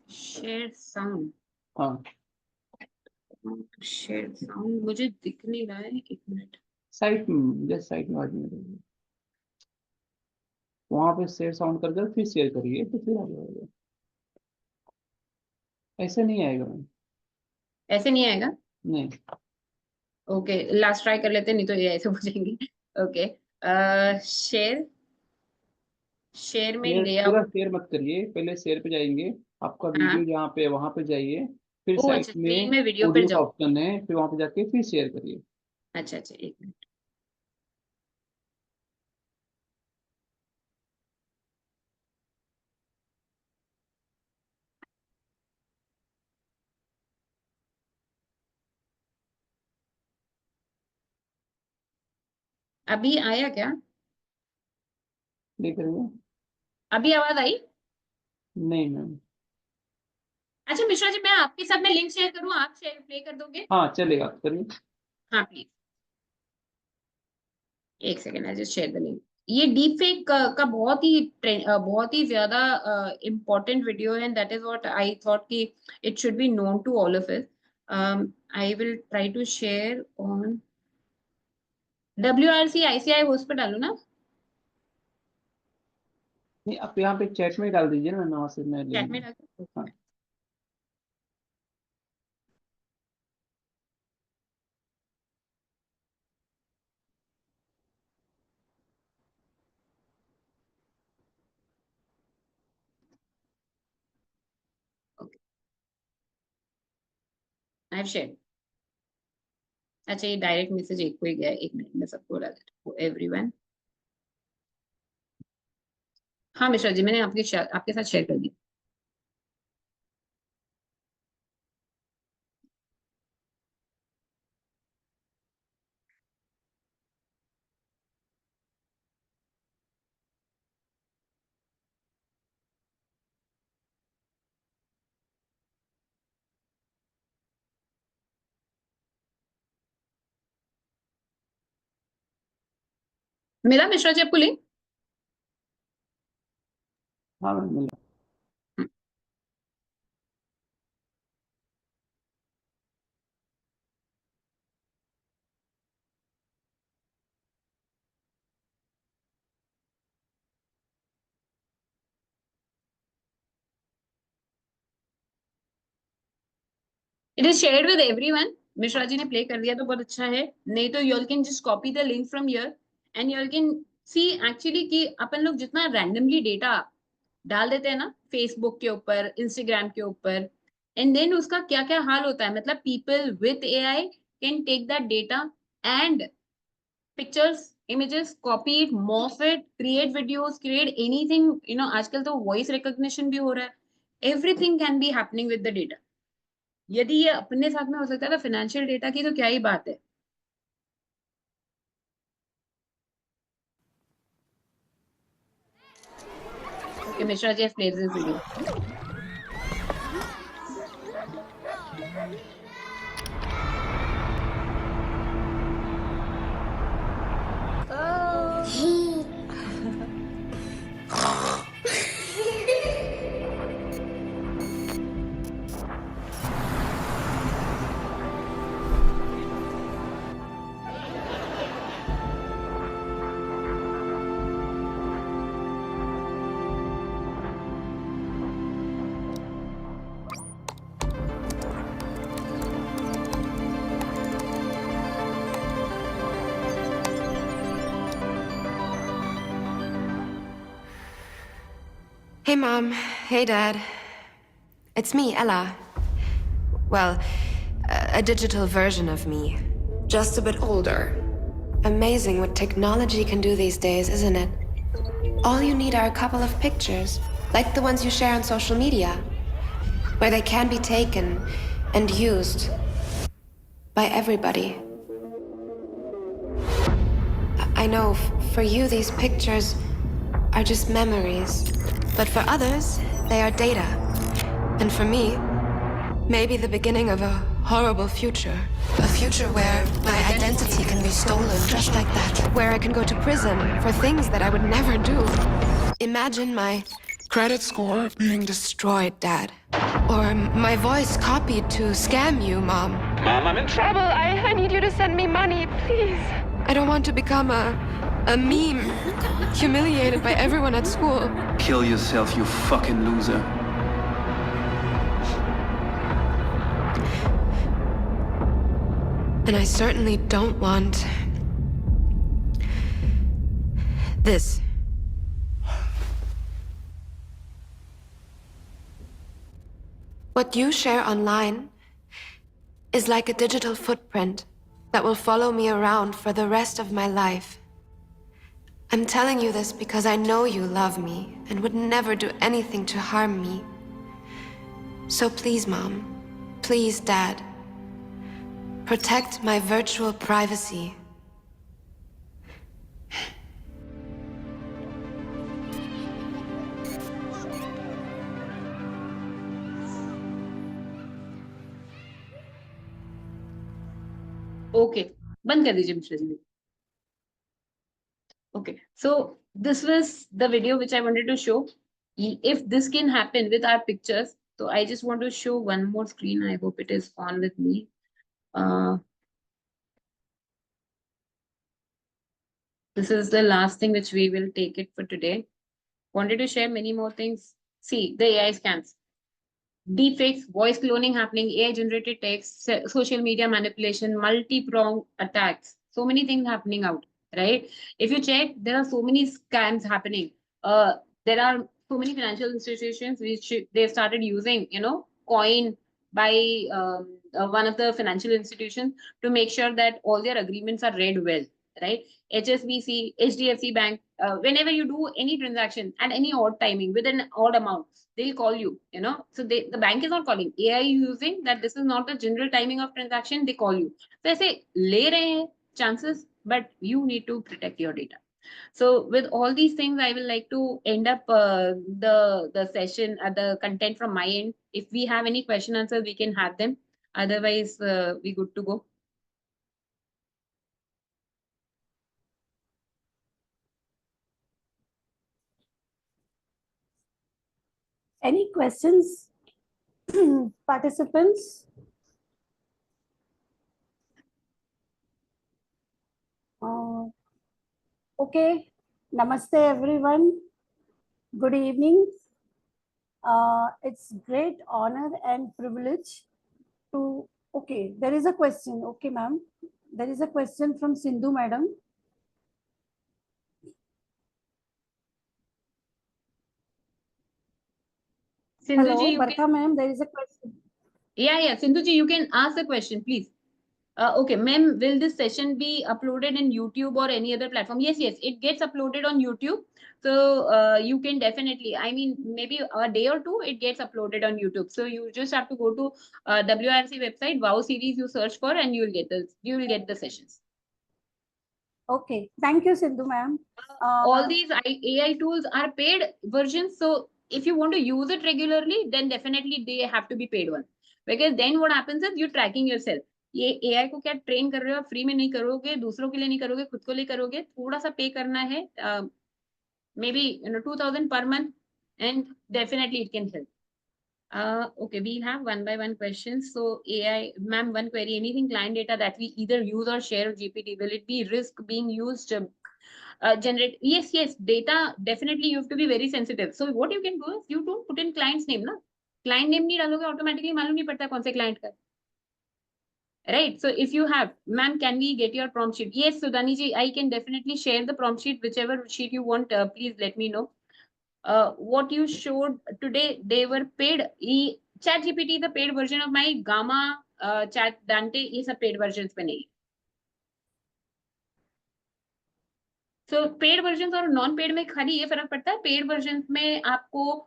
Share sound. हाँ, शेयर साउंड मुझे दिख नहीं रहा है, एक मिनट। साइट में, जस्ट साइट में बाजू में देखिए। वहाँ पे शेयर साउंड कर कर फिर शेयर करिए तो फिर आ जाएगा। ऐसे नहीं आएगा मैम। ऐसे नहीं आएगा? नहीं, ओके, लास्ट ट्राई कर लेते हैं, नहीं तो ये ऐसे हो जाएंगे। ओके, शेयर, शेयर में शेयर पूरा लेआउट। शेयर मत करिए, पहले शेयर पे जाएंगे, आपका हाँ, वीडियो जहाँ पे वहाँ पे जाइए, फिर ओ साइट अच्छा, स्क्रीन में में वीडियो पर ऑडियो का जाओ। ऑप्शन है, फिर वहाँ पे जाके फिर शेयर करिए। अच्छा अच्छा, एक मिनट। अभी आया क्या? देख रहे हैं? अभी आवाज आई? नहीं मैम। अच्छा मिश्रा जी, मैं आपके साथ में लिंक शेयर करूँ, आप शेयर प्ले कर दोगे? हाँ चलेगा, करिए। हाँ प्लीज, एक second, I just share the link. ये डीप फेक का बहुत ही ज्यादा इम्पोर्टेंट वीडियो है, and that is what I thought कि it should be known to all of us. I will try to share on WRC ICI host पे डालू ना? नहीं, आप यहाँ पे चैट में डाल दीजिए ना, मैं वहाँ से मैं ले चैट में लूँगा। डाल। हाँ। Okay, I have share. अच्छा, ये डायरेक्ट मैसेज एक को ही गया है, एक मिनट में सबको डाल देता हूँ, एवरीवन। हाँ मिश्रा जी, मैंने आपके साथ शेयर कर दिया। मिला मिश्रा जी आपको लिंक? हाँ मैम मिला। It is shared with everyone. Mishra ji ने प्ले कर दिया तो बहुत अच्छा है, नहीं तो you can just copy the link from here and you can C actually कि अपन लोग जितना रैंडमली डेटा डाल देते हैं ना फेसबुक के ऊपर, इंस्टाग्राम के ऊपर, एंड देन उसका क्या क्या हाल होता है। मतलब people with AI can take that data and pictures, images, copy it, morph it, create videos, create anything, आजकल तो वॉइस रिकॉग्निशन भी हो रहा है। Everything can be happening with the data. यदि ये अपने साथ में हो सकता है तो फाइनेंशियल डेटा की तो क्या ही बात है। Okay, Mishra ji has played this video. Hey, Mom. Hey, Dad. It's me, Ella. Well, a digital version of me. Just a bit older. Amazing what technology can do these days, isn't it? All you need are a couple of pictures, like the ones you share on social media, where they can be taken and used by everybody. I know for you, these pictures are just memories, but for others, they are data. And for me, maybe the beginning of a horrible future. A future where my identity can be stolen just like that. Where I can go to prison for things that I would never do. Imagine my credit score being destroyed, Dad. Or my voice copied to scam you, Mom. Mom, I'm in trouble. I need you to send me money, please. I don't want to become a meme, humiliated by everyone at school. Kill yourself, you fucking loser. And I certainly don't want this. What you share online is like a digital footprint that will follow me around for the rest of my life. I'm telling you this because I know you love me and would never do anything to harm me. So please, Mom, please, Dad, protect my virtual privacy. Okay, बंद कर दीजिए Mishra ji. Okay, so this was the video which I wanted to show. If this can happen with our pictures, so I just want to show one more screen. I hope it is on with me. This is the last thing which we will take it for today. Wanted to share many more things. See, the AI scams. Deepfakes, voice cloning happening, AI-generated text, social media manipulation, multi-pronged attacks. So many things happening out, right? If you check, there are so many scams happening. There are so many financial institutions which they've started using, coin by one of the financial institutions to make sure that all their agreements are read well, right? HSBC, HDFC Bank, whenever you do any transaction at any odd timing with an odd amount, they'll call you, so the bank is not calling, AI using that this is not the general timing of transaction, they call you. So I say, le rahe hain chances, but you need to protect your data. So with all these things, I will like to end up the session, the content from my end. If we have any question answers, we can have them. Otherwise, we good to go. Any questions, participants? Okay, namaste everyone. Good evening. It's great honor and privilege to, okay, there is a question. Okay, ma'am. There is a question from Sindhu, madam. Sindhu Hello, Barkha ma'am, there is a question. Yeah, Sindhu ji, you can ask the question, please. Okay, ma'am, will this session be uploaded in YouTube or any other platform? Yes, it gets uploaded on YouTube. So you can definitely, I mean, maybe a day or two, it gets uploaded on YouTube. So you just have to go to WRC website, WOW series, you search for, and you will get the sessions. Okay, thank you, Sindhu ma'am. All these AI tools are paid versions. So if you want to use it regularly, then definitely they have to be paid one. Because then what happens is you're tracking yourself. ये AI को क्या train कर रहे हो, free में नहीं करोगे, दूसरों के लिए नहीं करोगे, खुद को लिए करोगे, थोड़ा सा पे करना है, maybe 2,000 per month, and definitely it can help. Okay, we'll have one by one questions. So AI, ma'am, one query, anything client data that we either use or share with GPT, will it be risk being used? Generate, yes, data, definitely you have to be very sensitive. So what you can do is you don't put in client's name, na? Client name नहीं डालोगे, automatically मालूम नहीं पड़ता कौन से client का. Right. So if you have, ma'am, can we get your prompt sheet? Yes, Sudhani ji, I can definitely share the prompt sheet, whichever sheet you want. Please let me know. What you showed today, they were paid. ChatGPT, the paid version of my Gamma, Chat Dante is a paid version. So paid versions और non paid में खाली ये फर्क पड़ता है. Paid versions में आपको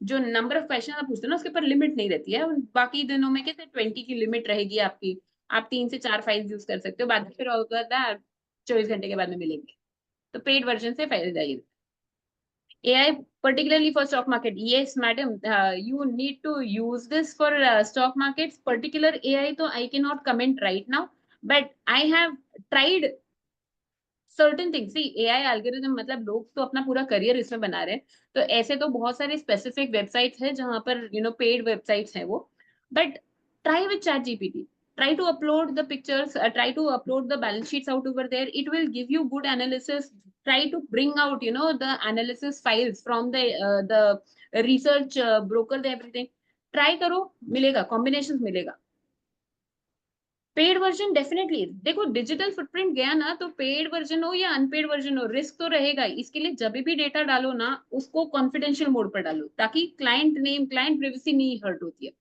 जो नंबर ऑफ क्वेश्चन आप पूछते हो ना उसके ऊपर लिमिट नहीं रहती है. बाकी दिनों में कैसे 20 की लिमिट रहेगी आपकी. आप 3 से 4 फाइल्स यूज कर सकते हो. बाद में फिर होगा 24 घंटे के बाद में मिलेंगे. तो पेड वर्जन से फायदा ये. AI particularly for stock market. Yes, madam, you need to use this for stock markets. Particular AI तो I cannot comment right now, but I have tried certain things. See, AI algorithm मतलब लोग तो अपना पूरा career इसमें बना रहे हैं. तो ऐसे तो बहुत सारे स्पेसिफिक वेबसाइट्स हैं जहां पर पेड वेबसाइट्स हैं वो. But try with ChatGPT. Try to upload the pictures. Try to upload the balance sheets out over there. It will give you good analysis. Try to bring out the analysis files from the research broker, everything. Try करो, मिलेगा, combinations मिलेगा. Paid version definitely देखो. Digital footprint गया ना तो paid version हो या unpaid version हो, रिस्क तो रहेगा. इसके लिए जब भी डेटा डालो ना उसको कॉन्फिडेंशियल मोड पर डालो ताकि क्लाइंट नेम, क्लाइंट प्राइवेसी नहीं हर्ट होती है.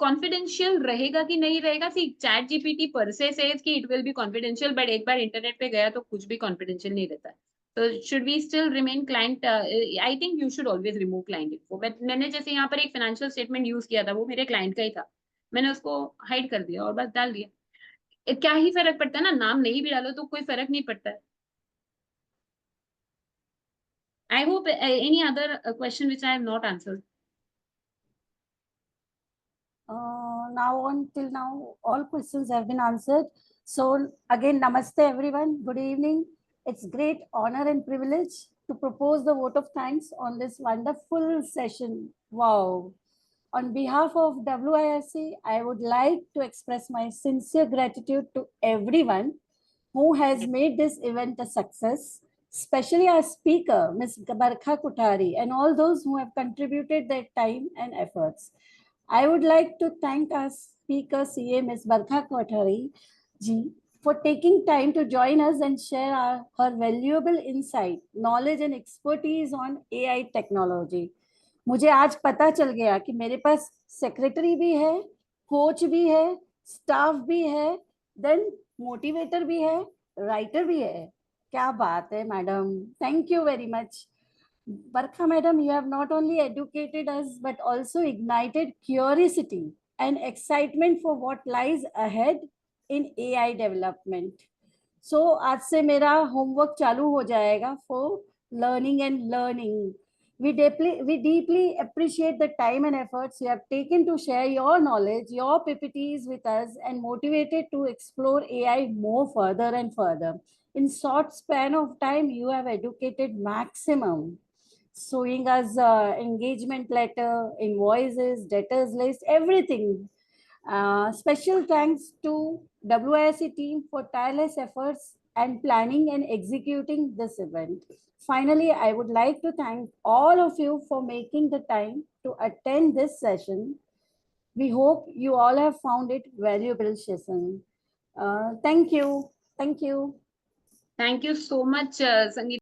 कॉन्फिडेंशियल रहेगा कि नहीं रहेगा. सी ChatGPT पर से सेज कि it will be confidential, but एक बार इंटरनेट पे गया तो कुछ भी कॉन्फिडेंशियल नहीं रहता है. तो should we still remain client? I think you should always remove client info. But मैंने जैसे यहाँ पर एक फाइनेंशियल स्टेटमेंट यूज किया था, वो मेरे क्लाइंट का ही था. मैंने उसको हाइड कर दिया और बस डाल दिया. क्या ही फर्क पड़ता है ना, नाम नहीं भी डालो तो कोई फर्क नहीं पड़ता है. I hope any other question which I have not answered. Till now, all questions have been answered. So again, namaste everyone. Good evening. It's great honor and privilege to propose the vote of thanks on this wonderful session. Wow. On behalf of WIRC, I would like to express my sincere gratitude to everyone who has made this event a success, especially our speaker, Ms. Barkha Kothari, and all those who have contributed their time and efforts. I would like to thank our speaker, CA Ms. Barkha Kothari ji, for taking time to join us and share her valuable insight, knowledge and expertise on AI technology. मुझे आज पता चल गया कि मेरे पास secretary भी है, coach भी है, स्टाफ भी है, देन मोटिवेटर भी है, राइटर भी है. क्या बात है madam. Thank you very much. Barkha madam, you have not only educated us but also ignited curiosity and excitement for what lies ahead in AI development. So आज से मेरा homework चालू हो जाएगा for learning and learning. We deeply appreciate the time and efforts you have taken to share your knowledge, your PPTs with us, and motivated to explore AI more further and further. In short span of time, you have educated maximum, showing us engagement letter, invoices, debtors list, everything. Special thanks to WIRC team for tireless efforts and planning and executing this event. Finally, I would like to thank all of you for making the time to attend this session. We hope you all have found it valuable session. Thank you. Thank you. Thank you so much, Sangeeta.